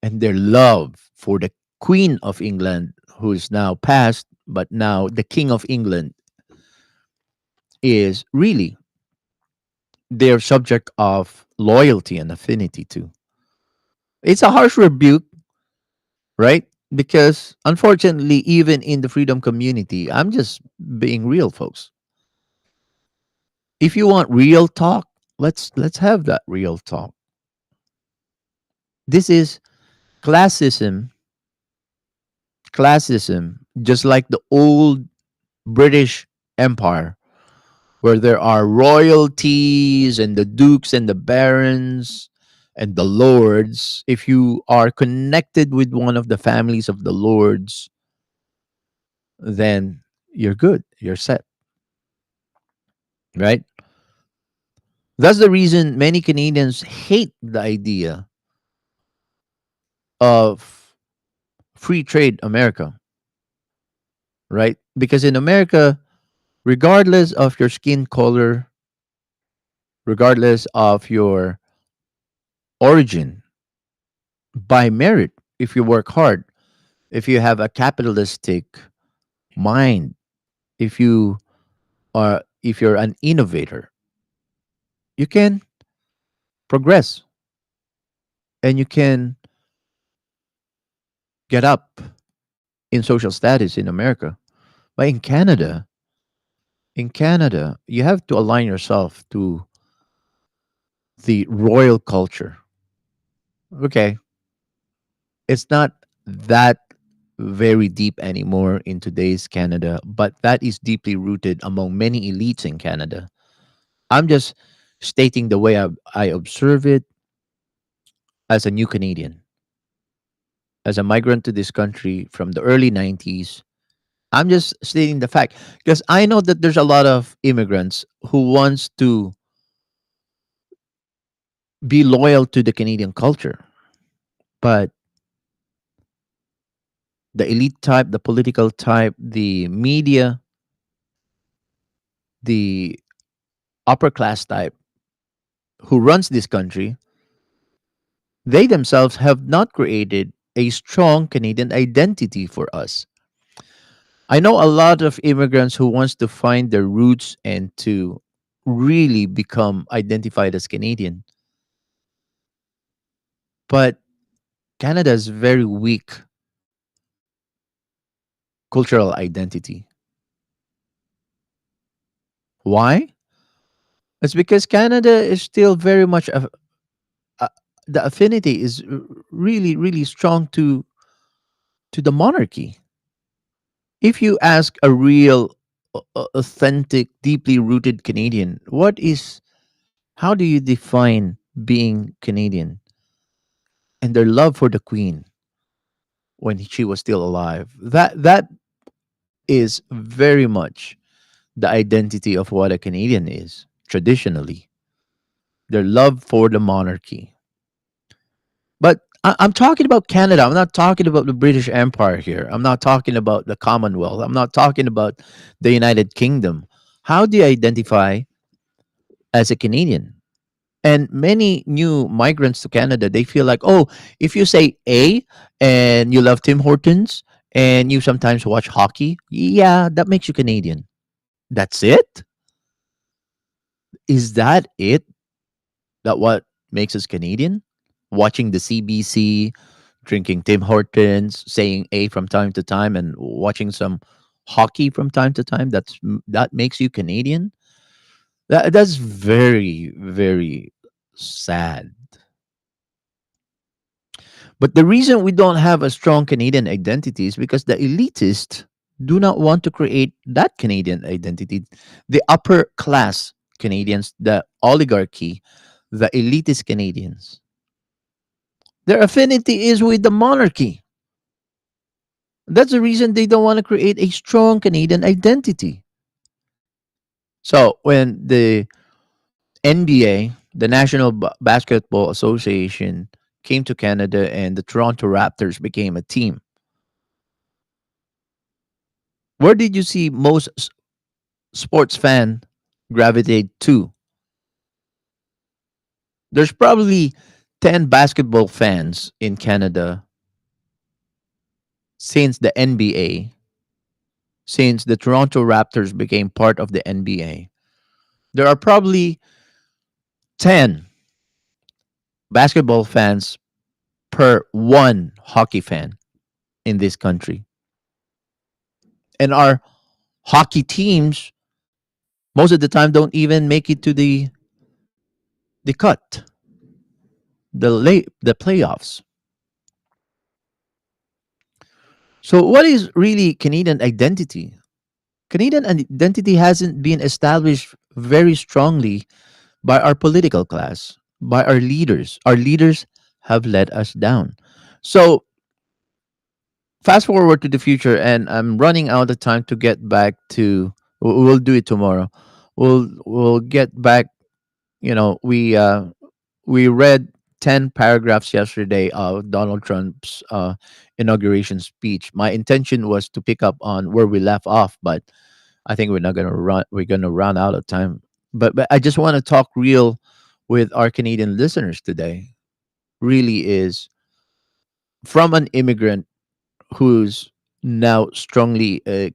and their love for the Queen of England, who is now passed, but now the King of England is really their subject of loyalty and affinity to. It's a harsh rebuke, right? Because unfortunately, even in the freedom community, I'm just being real, folks. If you want real talk, let's have that real talk. This is classism, classism, just like the old British Empire, where there are royalties and the dukes and the barons and the lords. If you are connected with one of the families of the lords, then you're good, you're set, right? That's the reason many Canadians hate the idea of free trade America, right? Because in America, regardless of your skin color, regardless of your origin, by merit, if you work hard, if you have a capitalistic mind, if you if you're an innovator, you can progress and you can get up in social status in America. But in Canada, you have to align yourself to the royal culture. Okay, it's not that very deep anymore in today's Canada, but that is deeply rooted among many elites in Canada. I'm just stating the way I observe it as a new Canadian, as a migrant to this country from the early 90s. I'm just stating the fact because I know that there's a lot of immigrants who wants to be loyal to the Canadian culture, but the elite type, the political type, the media, the upper class type who runs this country, they themselves have not created a strong Canadian identity for us. I know a lot of immigrants who wants to find their roots and to really become identified as Canadian. But Canada's very weak cultural identity. Why? It's because Canada is still very much uh, the affinity is really really strong to the monarchy. If you ask a real authentic deeply rooted Canadian, what is how do you define being Canadian and their love for the Queen when she was still alive? That is very much the identity of what a Canadian is traditionally. Their love for the monarchy. But I'm talking about Canada. I'm not talking about the British Empire here. I'm not talking about the Commonwealth. I'm not talking about the United Kingdom. How do you identify as a Canadian? And many new migrants to Canada, they feel like, oh, if you say A and you love Tim Hortons and you sometimes watch hockey, yeah, that makes you Canadian. That's it? Is that it? That what makes us Canadian? Watching the CBC, drinking Tim Hortons, saying A from time to time, and watching some hockey from time to time, that makes you Canadian. That's very, very sad. But the reason we don't have a strong Canadian identity is because the elitists do not want to create that Canadian identity. The upper class Canadians, the oligarchy, the elitist Canadians, their affinity is with the monarchy. That's the reason they don't want to create a strong Canadian identity. So when the NBA, the National Basketball Association, came to Canada and the Toronto Raptors became a team, where did you see most sports fan gravitate to? There's probably 10 basketball fans in Canada since the NBA, since the Toronto Raptors became part of the NBA. There are probably 10 basketball fans per one hockey fan in this country. And our hockey teams, most of the time, don't even make it to the cut, the playoffs. So, what is really Canadian identity? Canadian identity hasn't been established very strongly by our political class, by our leaders. Our leaders have let us down. So, fast forward to the future, and I'm running out of time to get back to. We'll do it tomorrow. We'll get back. We read 10 paragraphs yesterday of Donald Trump's inauguration speech. My intention was to pick up on where we left off, but I think we're gonna run out of time. But I just want to talk real with our Canadian listeners today. Really is from an immigrant who's now strongly a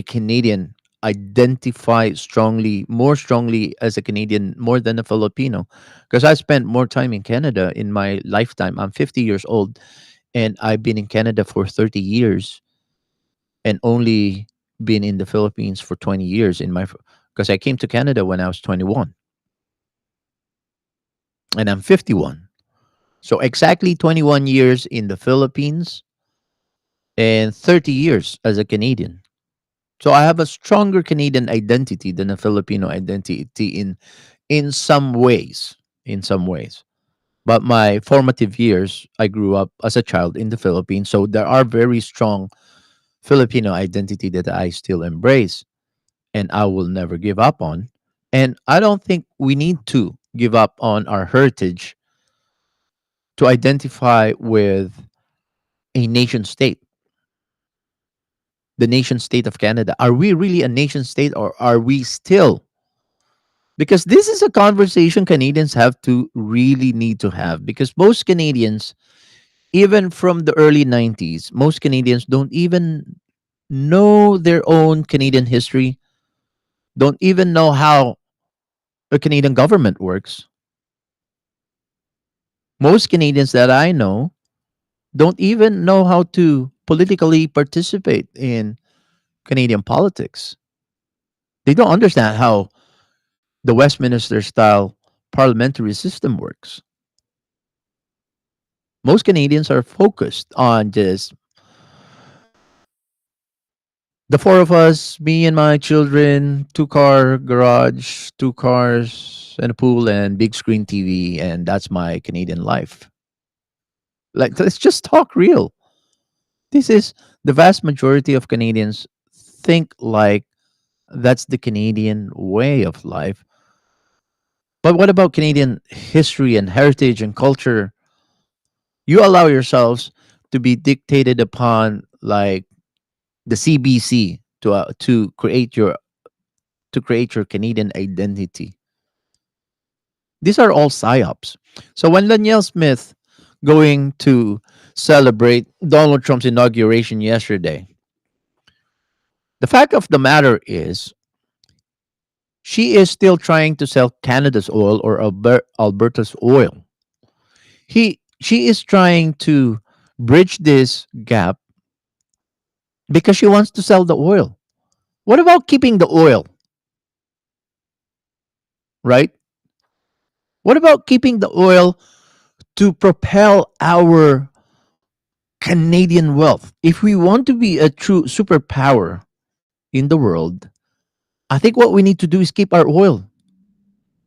Canadian, identify strongly, more strongly as a Canadian more than a Filipino. Because I spent more time in Canada in my lifetime. I'm 50 years old and I've been in Canada for 30 years and only been in the Philippines for 20 years because I came to Canada when I was 21 and I'm 51. So exactly 21 years in the Philippines and 30 years as a Canadian. So I have a stronger Canadian identity than a Filipino identity in some ways. In some ways. But my formative years, I grew up as a child in the Philippines. So there are very strong Filipino identity that I still embrace and I will never give up on. And I don't think we need to give up on our heritage to identify with a nation state, the nation state of Canada. Are we really a nation state or are we still? Because this is a conversation Canadians have to really need to have because most Canadians, even from the early 90s, most Canadians don't even know their own Canadian history, don't even know how the Canadian government works. Most Canadians that I know don't even know how to politically participate in Canadian politics. They don't understand how the Westminster style parliamentary system works. Most Canadians are focused on just the four of us, me and my children, two-car garage, two cars, and a pool and big screen TV, and that's my Canadian life. Like, let's just talk real. This is the vast majority of Canadians think like that's the Canadian way of life. But what about Canadian history and heritage and culture? You allow yourselves to be dictated upon like the CBC to create your Canadian identity. These are all psyops. So when Danielle Smith going to celebrate Donald Trump's inauguration yesterday, the fact of the matter is she is still trying to sell Canada's oil or Alberta's oil. She is trying to bridge this gap because she wants to sell the oil. What about keeping the oil, right? What about keeping the oil to propel our Canadian wealth? If we want to be a true superpower in the world, I think what we need to do is keep our oil.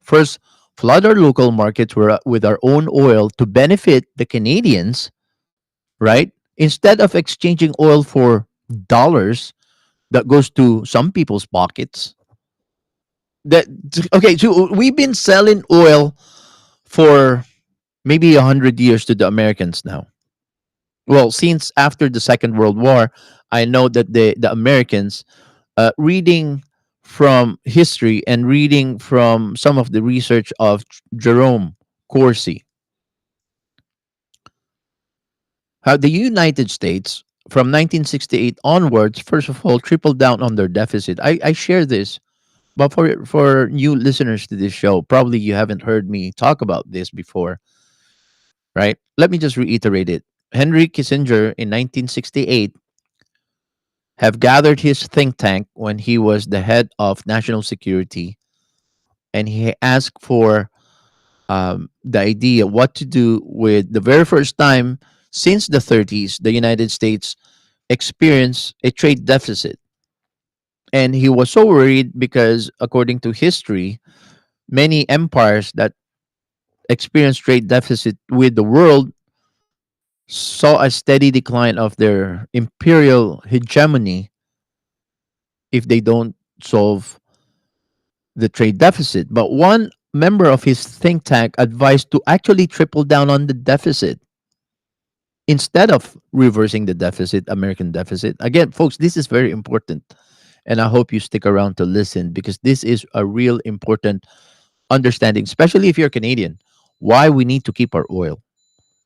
First, flood our local markets with our own oil to benefit the Canadians, right? Instead of exchanging oil for dollars that goes to some people's pockets. That okay, so we've been selling oil for maybe 100 years to the Americans now. Well, since after the Second World War, I know that the Americans, reading from history and reading from some of the research of Jerome Corsi, how the United States from 1968 onwards, first of all, tripled down on their deficit. I share this, but for new listeners to this show, probably you haven't heard me talk about this before, right? Let me just reiterate it. Henry Kissinger in 1968 have gathered his think tank when he was the head of national security, and he asked for the idea what to do with the very first time since the 30s the United States experienced a trade deficit. And he was so worried because, according to history, many empires that experienced trade deficit with the world saw a steady decline of their imperial hegemony if they don't solve the trade deficit. But one member of his think tank advised to actually triple down on the deficit instead of reversing the deficit, American deficit. Again, folks, this is very important. And I hope you stick around to listen because this is a real important understanding, especially if you're Canadian, why we need to keep our oil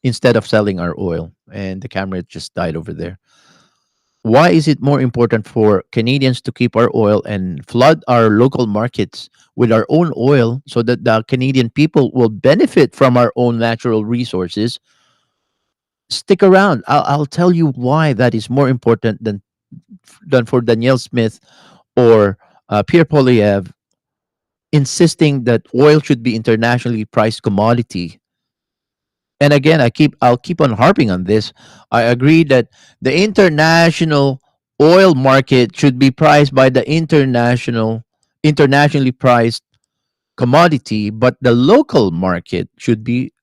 instead of selling our oil. And the camera just died over there. Why is it more important for Canadians to keep our oil and flood our local markets with our own oil so that the Canadian people will benefit from our own natural resources? Stick around. I'll tell you why that is more important than for Danielle Smith or Pierre Polyev insisting that oil should be internationally priced commodity. And again, I'll keep on harping on this. I agree that the international oil market should be priced by the internationally priced commodity, but the local market should be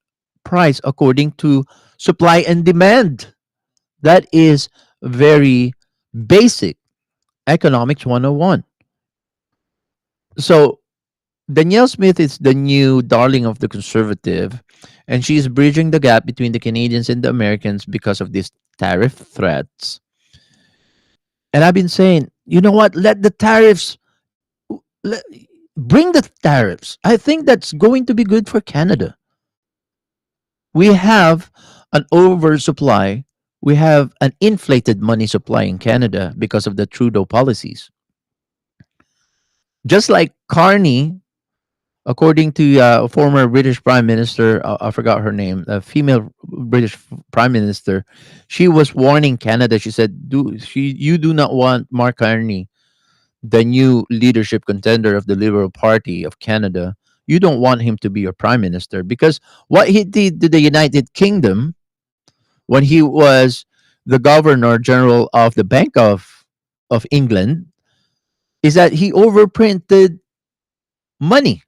priced according to supply and demand. That is very basic economics 101. So Danielle Smith is the new darling of the conservative, and she is bridging the gap between the Canadians and the Americans because of these tariff threats. And I've been saying, you know what? Let the tariffs, let, bring the tariffs. I think that's going to be good for Canada. We have an oversupply. We have an inflated money supply in Canada because of the Trudeau policies. Just like Carney, according to a former British Prime Minister, I forgot her name, a female British Prime Minister, she was warning Canada. She said, you do not want Mark Carney, the new leadership contender of the Liberal Party of Canada. You don't want him to be your Prime Minister because what he did to the United Kingdom when he was the Governor General of the Bank of England is that he overprinted money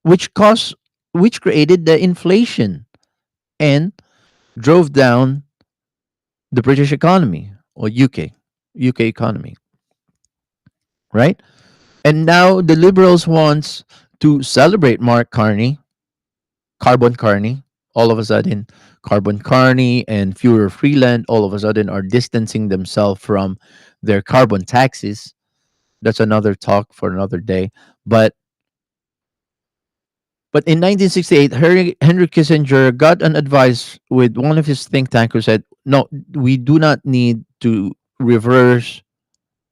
which caused which created the inflation and drove down the British economy or UK economy, right? And now the liberals wants to celebrate Mark Carney, Carbon Carney. All of a sudden, Carbon Carney and Führer Freeland all of a sudden are distancing themselves from their carbon taxes. That's another talk for another day. But in 1968, Henry Kissinger got an advice with one of his think tanks who said, no, we do not need to reverse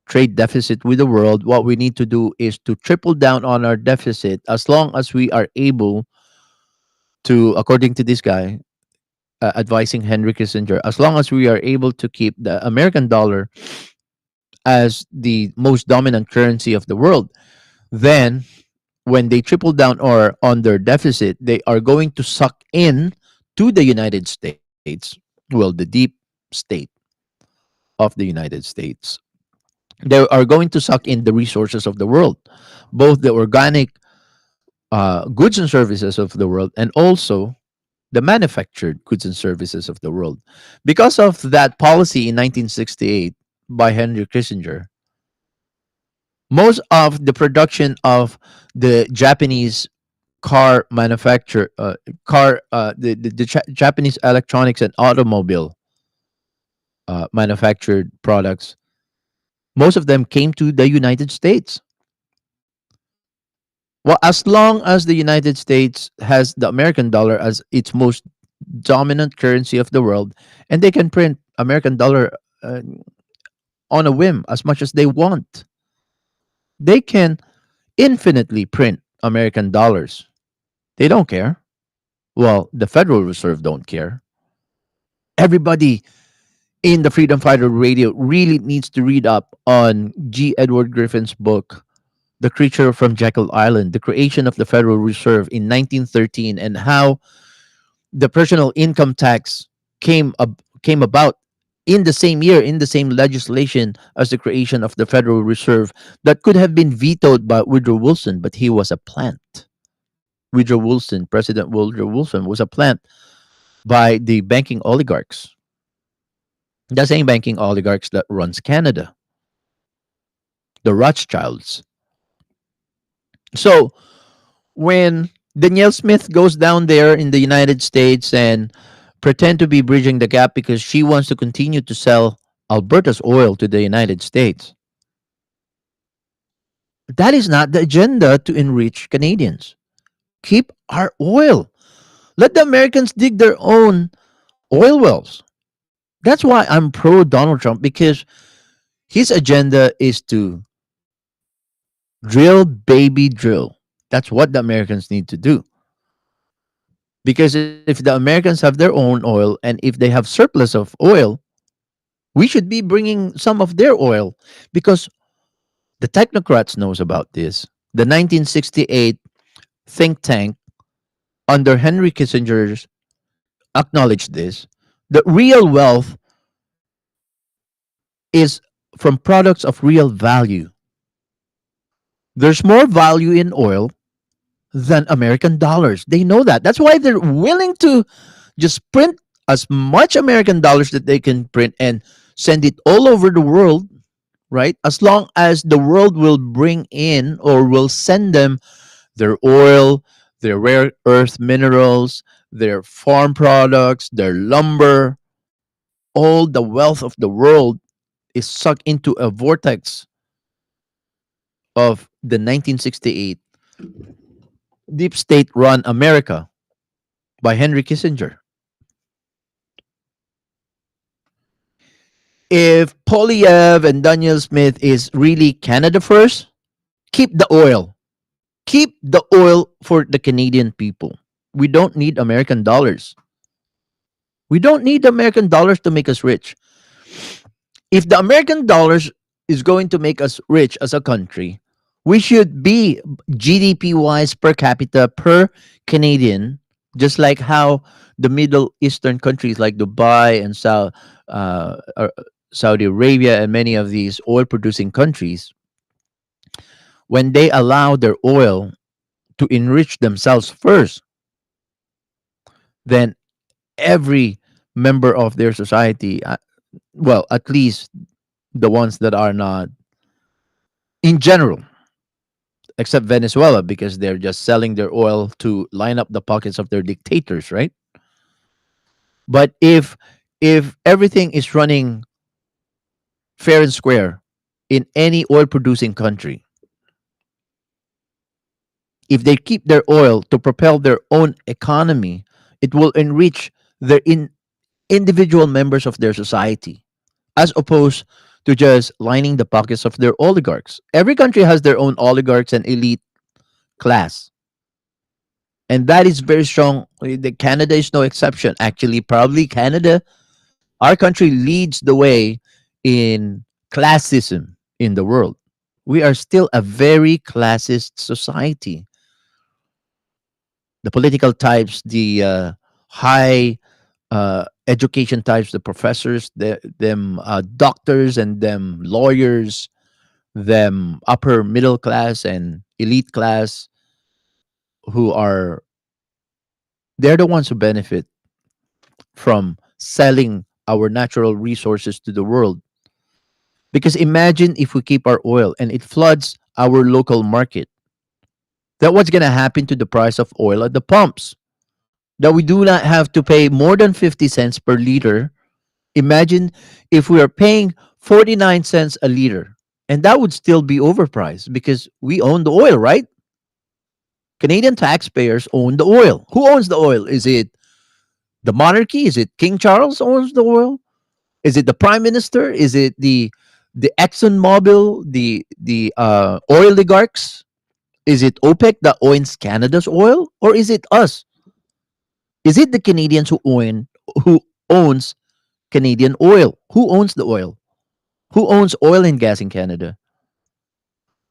trade deficit with the world. What we need to do is to triple down on our deficit as long as we are able to, according to this guy, advising Henry Kissinger, as long as we are able to keep the American dollar as the most dominant currency of the world, then when they triple down or on their deficit, they are going to suck in to the United States, well, the deep state of the United States. They are going to suck in the resources of the world, both the organic goods and services of the world, and also the manufactured goods and services of the world. Because of that policy in 1968 by Henry Kissinger, most of the production of the Japanese car manufacture, Japanese electronics and automobile manufactured products, most of them came to the United States. Well, as long as the United States has the American dollar as its most dominant currency of the world, and they can print American dollar uh, on a whim as much as they want, they can infinitely print American dollars. They don't care. Well, the Federal Reserve don't care. Everybody in the Freedom Fighter Radio really needs to read up on G. Edward Griffin's book, The Creature from Jekyll Island, the creation of the Federal Reserve in 1913, and how the personal income tax came about in the same year, in the same legislation as the creation of the Federal Reserve that could have been vetoed by Woodrow Wilson, but he was a plant. Woodrow Wilson, President Woodrow Wilson, was a plant by the banking oligarchs, the same banking oligarchs that runs Canada, the Rothschilds. So when Danielle Smith goes down there in the United States and pretend to be bridging the gap because she wants to continue to sell Alberta's oil to the United States, that is not the agenda to enrich Canadians. Keep our oil. Let the Americans dig their own oil wells. That's why I'm pro Donald Trump, because his agenda is to drill, baby, drill. That's what the Americans need to do. Because if the Americans have their own oil and if they have surplus of oil, we should be bringing some of their oil, because the technocrats knows about this. The 1968 think tank under Henry Kissinger acknowledged this. The real wealth is from products of real value. There's more value in oil than American dollars. They know that. That's why they're willing to just print as much American dollars that they can print and send it all over the world, right? As long as the world will bring in or will send them their oil, their rare earth minerals, their farm products, their lumber, all the wealth of the world is sucked into a vortex of the 1968 deep state run America by Henry Kissinger. If Polyev and Daniel Smith is really Canada first, keep the oil. Keep the oil for the Canadian people. We don't need American dollars. We don't need American dollars to make us rich. If the American dollars is going to make us rich as a country, we should be GDP wise per capita per Canadian, just like how the Middle Eastern countries like Dubai and Saudi Arabia and many of these oil producing countries, when they allow their oil to enrich themselves first, then every member of their society, well, at least the ones that are not, in general, except Venezuela, because they're just selling their oil to line up the pockets of their dictators, right? But if everything is running fair and square in any oil producing country, if they keep their oil to propel their own economy, it will enrich their individual members of their society, as opposed to just lining the pockets of their oligarchs. Every country has their own oligarchs and elite class. And that is very strong. Canada is no exception. Actually, probably Canada, our country leads the way in classism. in the world. We are still a very classist society. The political types, the high education types, the professors, them doctors, and them lawyers, them upper middle class and elite class, who are they're the ones who benefit from selling our natural resources to the world. Because imagine if we keep our oil and it floods our local market. That what's going to happen to the price of oil at the pumps? That we do not have to pay more than 50 cents per liter. Imagine if we are paying 49 cents a liter. And that would still be overpriced because we own the oil, right? Canadian taxpayers own the oil. Who owns the oil? Is it the monarchy? Is it King Charles owns the oil? Is it the prime minister? Is it the ExxonMobil, the oligarchs? Is it OPEC that owns Canada's oil, or is it us? Is it the Canadians who owns Canadian oil? Who owns the oil? Who owns oil and gas in Canada?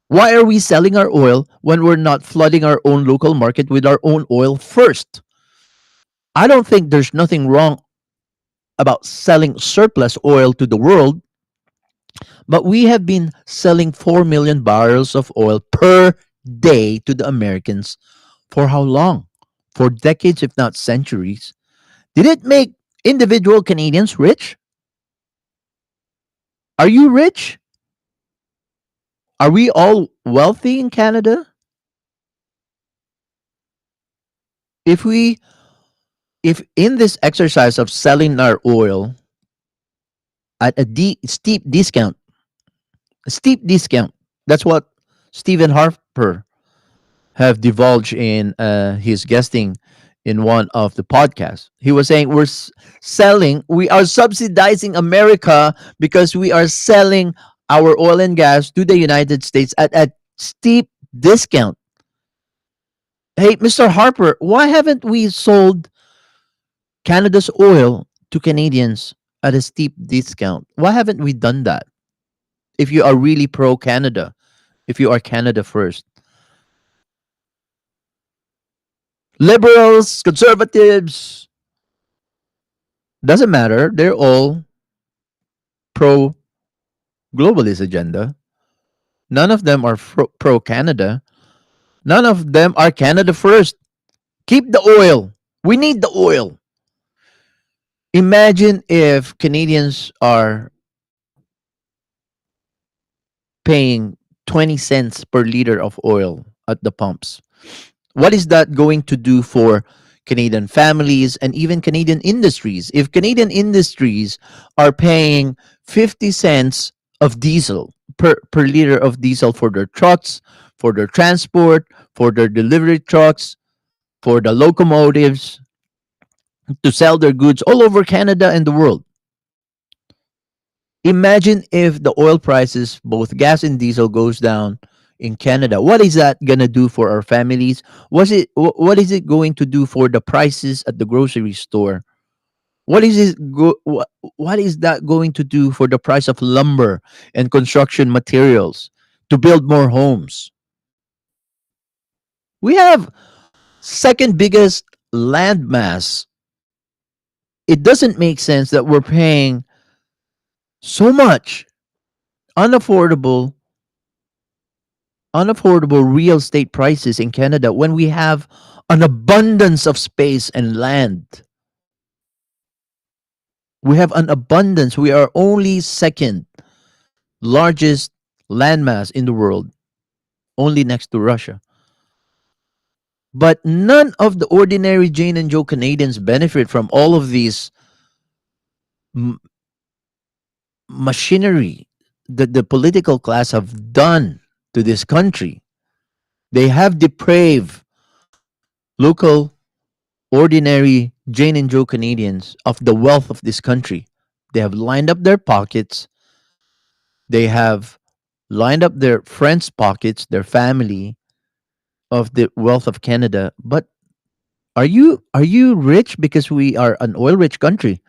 Why are we selling our oil when we're not flooding our own local market with our own oil first? I don't think there's nothing wrong about selling surplus oil to the world, but we have been selling 4 million barrels of oil per day to the Americans for how long? For decades, if not centuries. Did it make individual Canadians rich? Are you rich? Are we all wealthy in Canada? If we if in this exercise of selling our oil at a steep discount, that's what Stephen Harper have divulged in his guesting in one of the podcasts. He was saying we are subsidizing America because we are selling our oil and gas to the United States at a steep discount. Hey, Mr. Harper, why haven't we sold Canada's oil to Canadians at a steep discount? Why haven't we done that? If you are really pro Canada, if you are Canada first. Liberals, conservatives, doesn't matter. They're all pro globalist agenda. None of them are pro Canada. None of them are Canada first. Keep the oil. We need the oil. Imagine if Canadians are paying 20 cents per liter of oil at the pumps. What is that going to do for Canadian families and even Canadian industries? If Canadian industries are paying 50 cents of diesel per liter of diesel for their trucks, for their transport, for their delivery trucks, for the locomotives, to sell their goods all over Canada and the world. Imagine if the oil prices, both gas and diesel, goes down in Canada. What is that gonna do for our families? What is it going to do for the prices at the grocery store? What is that going to do for the price of lumber and construction materials to build more homes? We have second biggest land mass. It doesn't make sense that we're paying so much unaffordable unaffordable real estate prices in Canada when we have an abundance of space and land. We have an abundance. We are only second largest landmass in the world, only next to Russia. But none of the ordinary Jane and Joe Canadians benefit from all of these machinery that the political class have done to this country. They have depraved local, ordinary Jane and Joe Canadians of the wealth of this country. They have lined up their pockets. They have lined up their friends' pockets, their family, of the wealth of Canada. But are you rich because we are an oil rich country?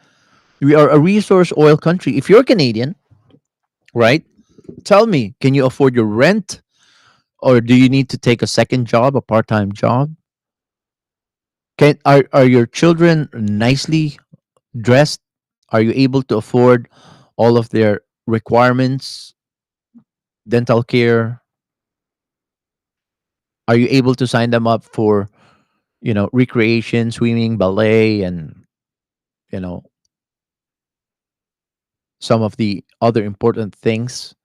We are a resource oil country. If you're Canadian, right? Tell me, can you afford your rent, or do you need to take a second job, a part-time job? Can Are your children nicely dressed? Are you able to afford all of their requirements, dental care? Are you able to sign them up for, recreation, swimming, ballet, and, you know, some of the other important things?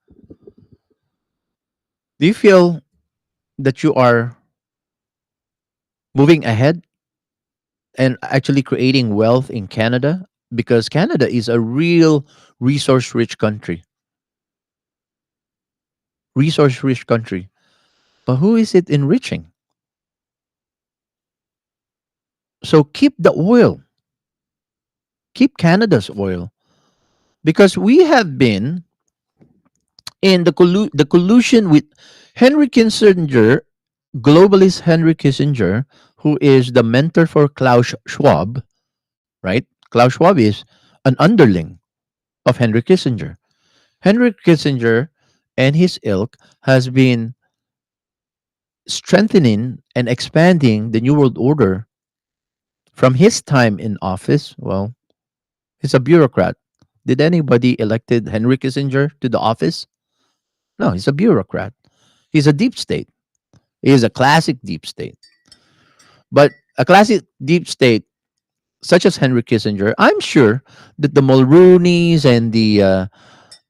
Do you feel that you are moving ahead and actually creating wealth in Canada? Because Canada is a real resource rich country. Resource rich country. But who is it enriching? So keep the oil. Keep Canada's oil. Because we have been in the collusion with Henry Kissinger, globalist Henry Kissinger, who is the mentor for Klaus Schwab, right? Klaus Schwab is an underling of Henry Kissinger. Henry Kissinger and his ilk has been strengthening and expanding the New World Order from his time in office. Well, he's a bureaucrat. Did anybody elected Henry Kissinger to the office? No, he's a bureaucrat. He's a deep state. He is a classic deep state. But a classic deep state such as Henry Kissinger, I'm sure that the Mulrooney's and the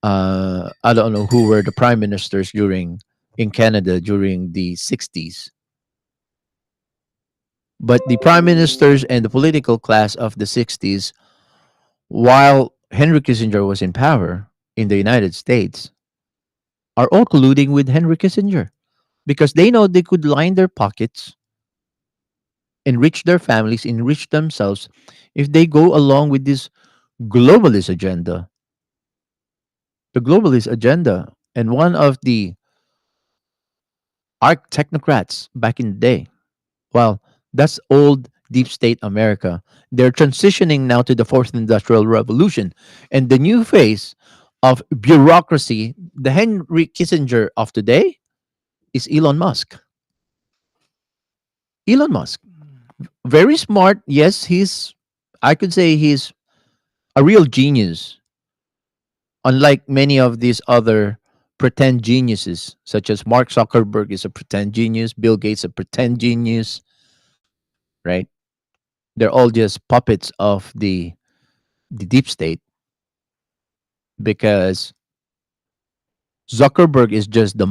I don't know who were the prime ministers during in Canada during the 60s. But the prime ministers and the political class of the 60s, while Henry Kissinger was in power in the United States, are all colluding with Henry Kissinger because they know they could line their pockets, enrich their families, enrich themselves if they go along with this globalist agenda. The globalist agenda. And one of the arch technocrats back in the day, well, that's old deep state America. They're transitioning now to the fourth industrial revolution. And the new phase of bureaucracy, the Henry Kissinger of today, is Elon Musk. Elon Musk. Very smart. Yes, I could say he's a real genius, unlike many of these other pretend geniuses, such as Mark Zuckerberg is a pretend genius, Bill Gates a pretend genius, right? They're all just puppets of the deep state because Zuckerberg is just the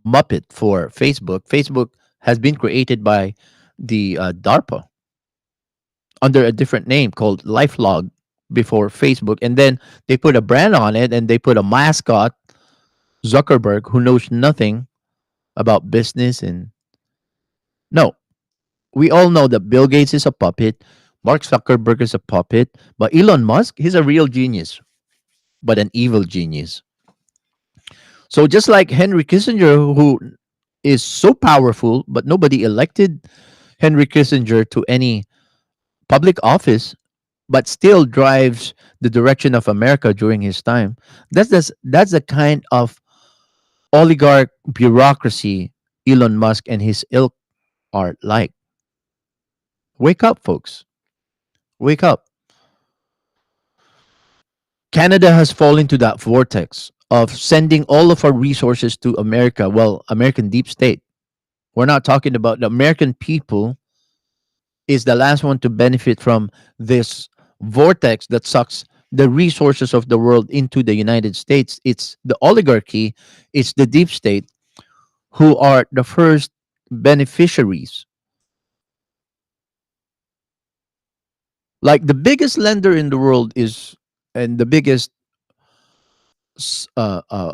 muppet for Facebook. Facebook has been created by the DARPA under a different name called LifeLog before Facebook, and then they put a brand on it and they put a mascot, Zuckerberg, who knows nothing about business. And no, we all know that Bill Gates is a puppet, Mark Zuckerberg is a puppet, but Elon Musk, he's a real genius, but an evil genius. So just like Henry Kissinger, who is so powerful, but nobody elected Henry Kissinger to any public office, but still drives the direction of America during his time. That's the kind of oligarch bureaucracy Elon Musk and his ilk are like. Wake up, folks. Wake up. Canada has fallen into that vortex of sending all of our resources to America. Well, American deep state. We're not talking about the American people is the last one to benefit from this vortex that sucks the resources of the world into the United States. It's the oligarchy, it's the deep state who are the first beneficiaries. Like the biggest lender in the world is, and s- uh, uh,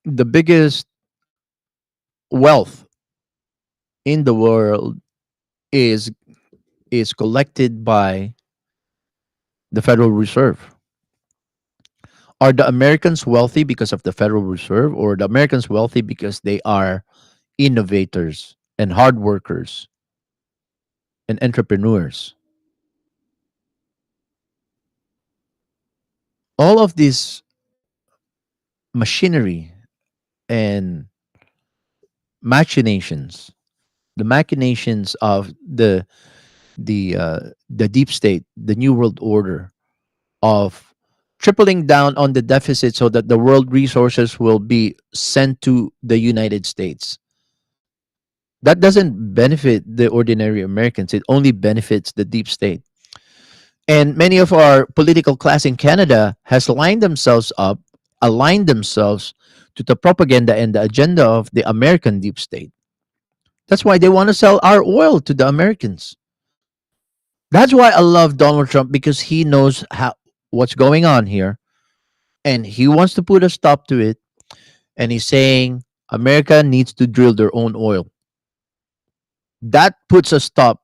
the biggest wealth in the world is collected by the Federal Reserve. Are the Americans wealthy because of the Federal Reserve, or the Americans wealthy because they are innovators and hard workers and entrepreneurs? All of this machinery, and machinations, the machinations of the deep state, the new world order, of tripling down on the deficit so that the world resources will be sent to the United States. That doesn't benefit the ordinary Americans. It only benefits the deep state. And many of our political class in Canada has lined themselves up, aligned themselves to the propaganda and the agenda of the American deep state. That's why they want to sell our oil to the Americans. That's why I love Donald Trump, because he knows how what's going on here, and he wants to put a stop to it. And he's saying America needs to drill their own oil. That puts a stop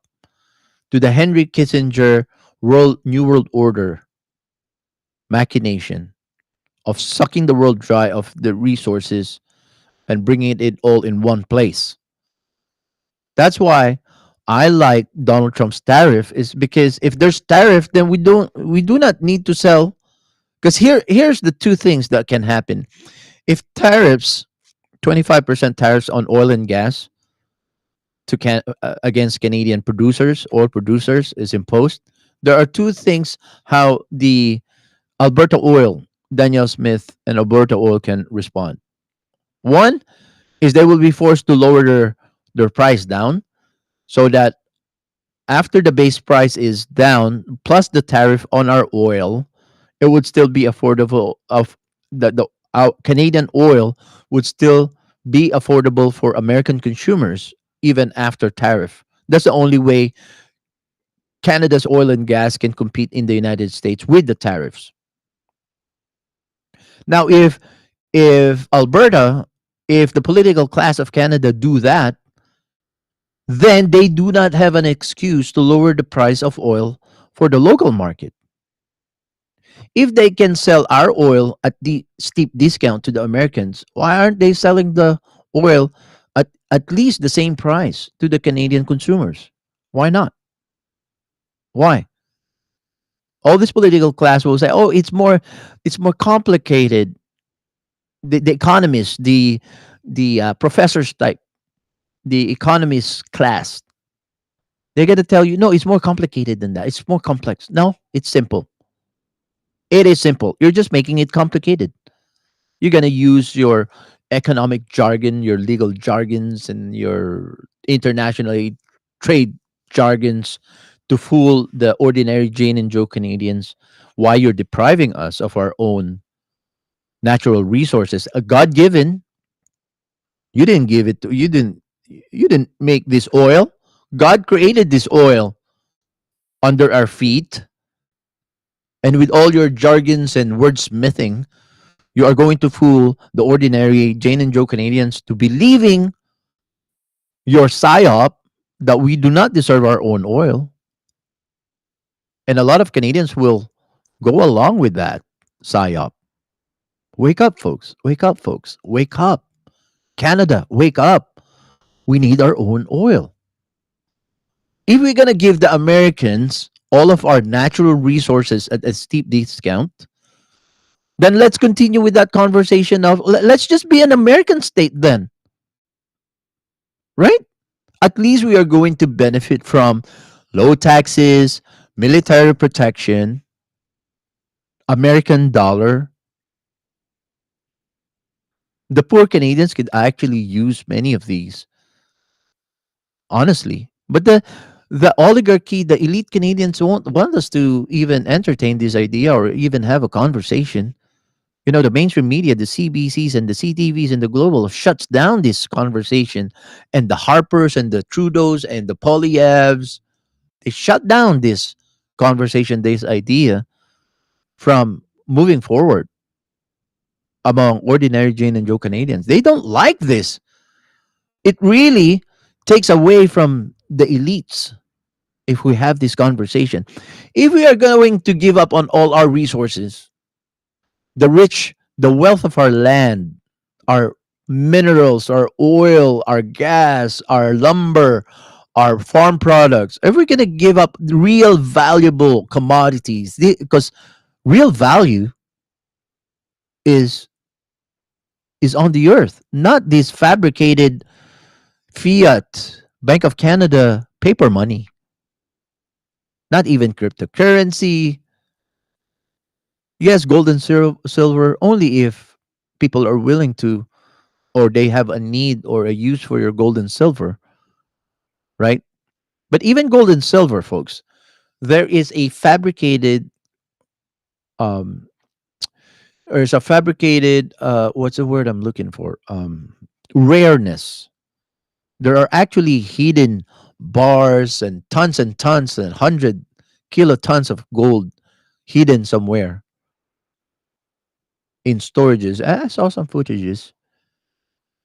to the Henry Kissinger world new world order machination of sucking the world dry of the resources and bringing it all in one place. That's why I like Donald Trump's tariff, is because if there's tariff, then we do not need to sell. Because here's the two things that can happen. If tariffs, 25% tariffs on oil and gas against Canadian producers, oil producers, is imposed, there are two things how the Alberta Oil, Daniel Smith and Alberta Oil can respond. One is they will be forced to lower their price down, so that after the base price is down plus the tariff on our oil, it would still be affordable. Of the our Canadian oil would still be affordable for American consumers even after tariff. That's the only way Canada's oil and gas can compete in the United States with the tariffs. Now, if Alberta, if the political class of Canada do that, then they do not have an excuse to lower the price of oil for the local market. If they can sell our oil at the steep discount to the Americans, why aren't they selling the oil at least the same price to the Canadian consumers? Why not? Why? All this political class will say, "Oh, it's more complicated." The economists, the professors type, the economist class, they're gonna tell you, "No, it's more complicated than that. It's more complex." No, it's simple. It is simple. You're just making it complicated. You're going to use your economic jargon, your legal jargons, and your international trade jargons to fool the ordinary Jane and Joe Canadians, why you're depriving us of our own natural resources. A God given, you didn't give it to, you didn't make this oil. God created this oil under our feet. And with all your jargons and wordsmithing, you are going to fool the ordinary Jane and Joe Canadians to believing your psyop that we do not deserve our own oil. And a lot of Canadians will go along with that psyop. Wake up, folks. Wake up, folks. Wake up. Canada, wake up. We need our own oil. If we're going to give the Americans all of our natural resources at a steep discount, then let's continue with that conversation of let's just be an American state then. Right? At least we are going to benefit from low taxes, military protection, American dollar. The poor Canadians could actually use many of these, honestly. But the oligarchy, the elite Canadians won't want us to even entertain this idea or even have a conversation. You know, the mainstream media, the CBCs and the CTVs and the global shuts down this conversation. And the Harpers and the Trudeaus and the Poilievres, they shut down this conversation, this idea from moving forward among ordinary Jane and Joe Canadians. They don't like this. It really takes away from the elites if we have this conversation. If we are going to give up on all our resources, the rich, the wealth of our land, our minerals, our oil, our gas, our lumber, our farm products, if we're going to give up real valuable commodities, because real value is is on the earth, not this fabricated fiat Bank of Canada paper money, not even cryptocurrency. Yes, gold and silver only if people are willing to, or they have a need or a use for your gold and silver, right? But even gold and silver, folks, there is a fabricated um there's a fabricated what's the word I'm looking for? Rareness. There are actually hidden bars and tons and 100 kilotons of gold hidden somewhere in storages. I saw some footages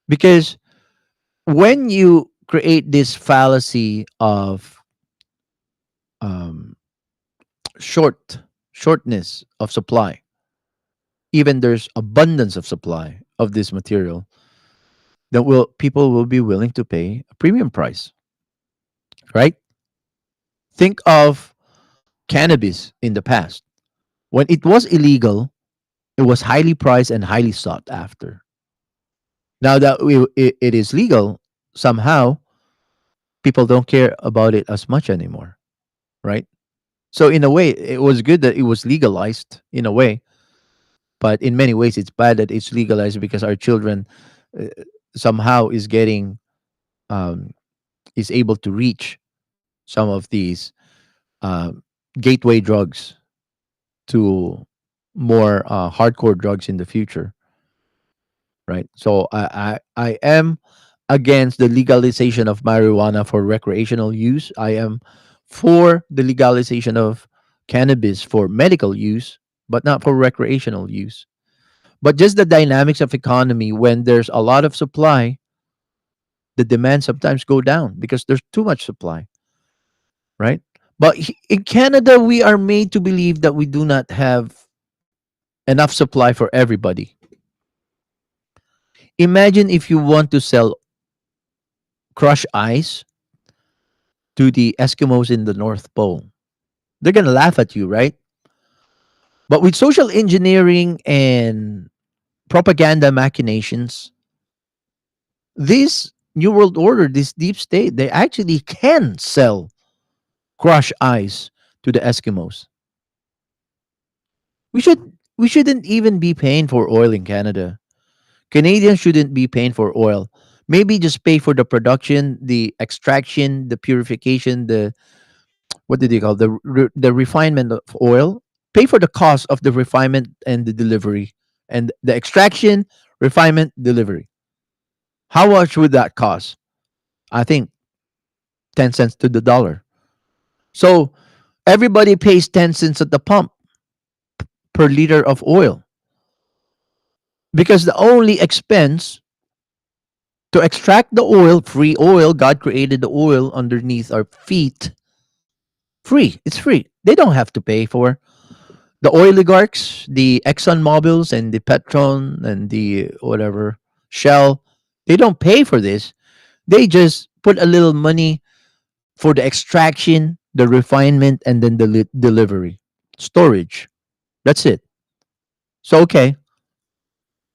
because when you create this fallacy of um, shortness of supply, even there's abundance of supply of this material, then will people will be willing to pay a premium price, right? Think of cannabis in the past. When it was illegal, it was highly priced and highly sought after. Now that it is legal, somehow people don't care about it as much anymore, right? So in a way, it was good that it was legalized in a way, but in many ways, it's bad that it's legalized because our children uh, somehow is getting um, is able to reach some of these um, gateway drugs to more hardcore drugs in the future, right? So I am against the legalization of marijuana for recreational use. I am for the legalization of cannabis for medical use, but not for recreational use. But just the dynamics of economy, when there's a lot of supply, the demand sometimes go down because there's too much supply, right? But in Canada, we are made to believe that we do not have enough supply for everybody. Imagine if you want to sell crushed ice to the Eskimos in the North Pole. They're going to laugh at you, right? But with social engineering and propaganda machinations, this New World Order, this deep state, they actually can sell crushed ice to the Eskimos. We shouldn't even be paying for oil in Canada. Canadians shouldn't be paying for oil. Maybe just pay for the production, the extraction, the purification, the what did they call the refinement of oil. Pay for the cost of the refinement and the delivery and the extraction, refinement, delivery. How much would that cost? I think 10 cents to the dollar. So everybody pays 10 cents at the pump per liter of oil because the only expense to extract the oil, free oil, God created the oil underneath our feet, free. It's free. They don't have to pay for the oligarchs, the Exxon Mobil's and the Petron and the whatever Shell. They don't pay for this. They just put a little money for the extraction, the refinement, and then the delivery, storage. That's it. So okay,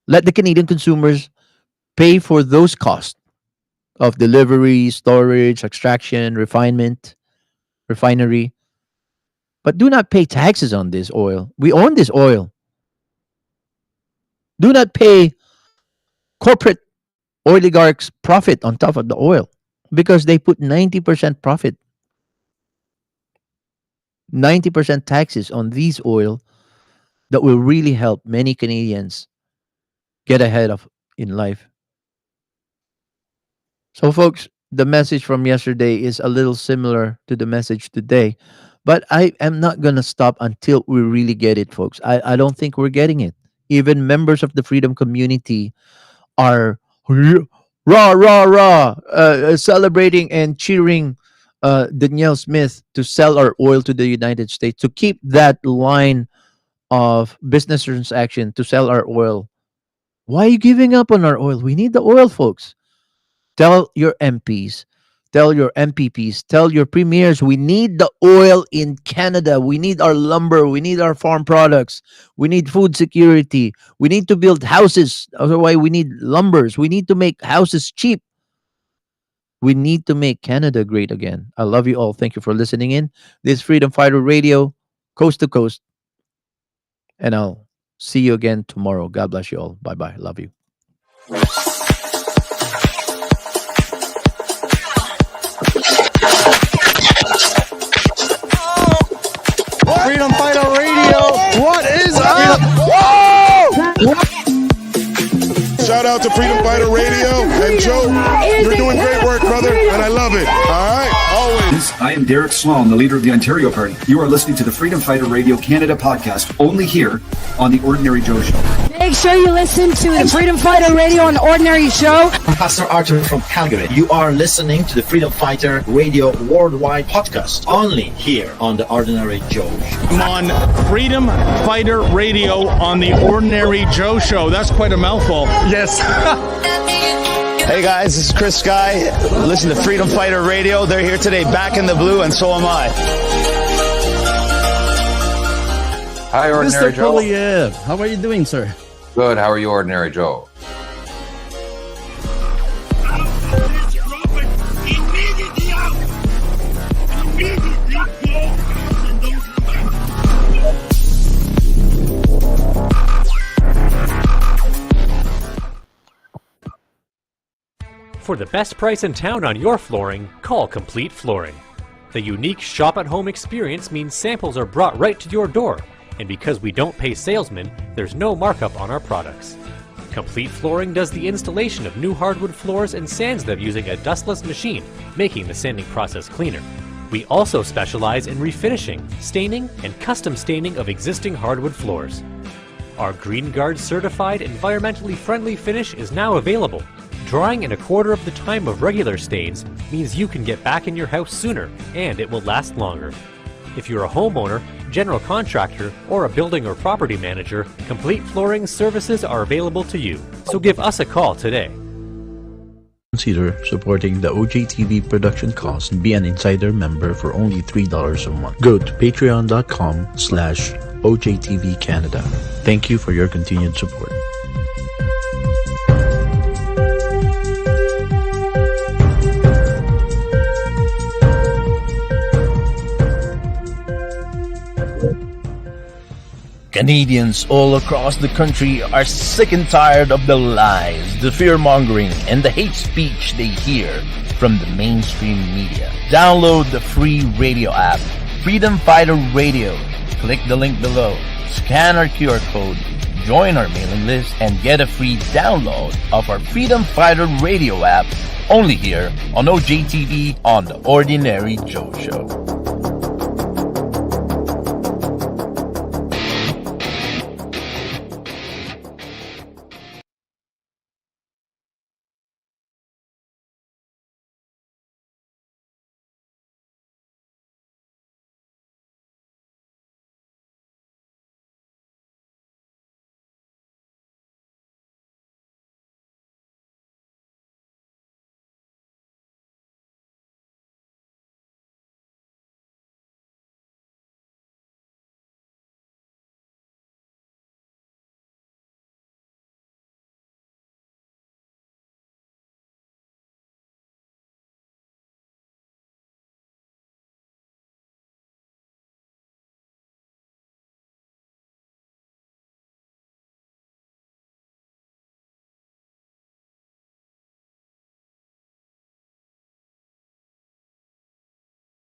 let the Canadian consumers pay for those costs of delivery, storage, extraction, refinement, refinery, but do not pay taxes on this oil. We own this oil. Do not pay corporate oligarchs profit on top of the oil because they put 90% profit, 90% taxes on these oil that will really help many Canadians get ahead of in life. So folks, the message from yesterday is a little similar to the message today, but I am not going to stop until we really get it, folks. I don't think we're getting it. Even members of the freedom community are rah rah rah celebrating and cheering Danielle Smith to sell our oil to the United States, to keep that line of business transaction to sell our oil. Why are you giving up on our oil? We need the oil, folks. Tell your MPs, tell your MPPs, tell your premiers, we need the oil in Canada. We need our lumber. We need our farm products. We need food security. We need to build houses. Otherwise, we need lumbers. We need to make houses cheap. We need to make Canada great again. I love you all. Thank you for listening in. This is Freedom Fighter Radio, coast to coast. And I'll see you again tomorrow. God bless you all. Bye-bye. Love you. Freedom Fighter Radio. What is up? Whoa! Shout out to Freedom Fighter Radio. And Joe, you're doing great work, brother, and I love it. All right? Always. I am Derek Sloan, the leader of the Ontario Party. You are listening to the Freedom Fighter Radio Canada podcast, only here on the Ordinary Joe Show. Make sure you listen to the Freedom Fighter Radio on Ordinary Show. I'm Pastor Arthur from Calgary. You are listening to the Freedom Fighter Radio Worldwide podcast, only here on the Ordinary Joe Show. I'm on Freedom Fighter Radio on the Ordinary Joe Show. That's quite a mouthful. Yes. Hey guys, this is Chris Guy. Listen to Freedom Fighter Radio. They're here today, back in the blue, and so am I. Hi, Ordinary Mr. Joe. Polyev, how are you doing, sir? Good. How are you, Ordinary Joe? For the best price in town on your flooring, call Complete Flooring. The unique shop-at-home experience means samples are brought right to your door, and because we don't pay salesmen, there's no markup on our products. Complete Flooring does the installation of new hardwood floors and sands them using a dustless machine, making the sanding process cleaner. We also specialize in refinishing, staining, and custom staining of existing hardwood floors. Our Green Guard certified environmentally friendly finish is now available. Drying in a quarter of the time of regular stains means you can get back in your house sooner, and it will last longer. If you're a homeowner, general contractor, or a building or property manager, Complete Flooring services are available to you. So give us a call today. Consider supporting the OJTV production costs and be an insider member for only $3 a month. Go to patreon.com/OJTV Canada. Thank you for your continued support. Canadians all across the country are sick and tired of the lies, the fear-mongering, and the hate speech they hear from the mainstream media. Download the free radio app, Freedom Fighter Radio. Click the link below, scan our QR code, join our mailing list, and get a free download of our Freedom Fighter Radio app, only here on OJTV on The Ordinary Joe Show.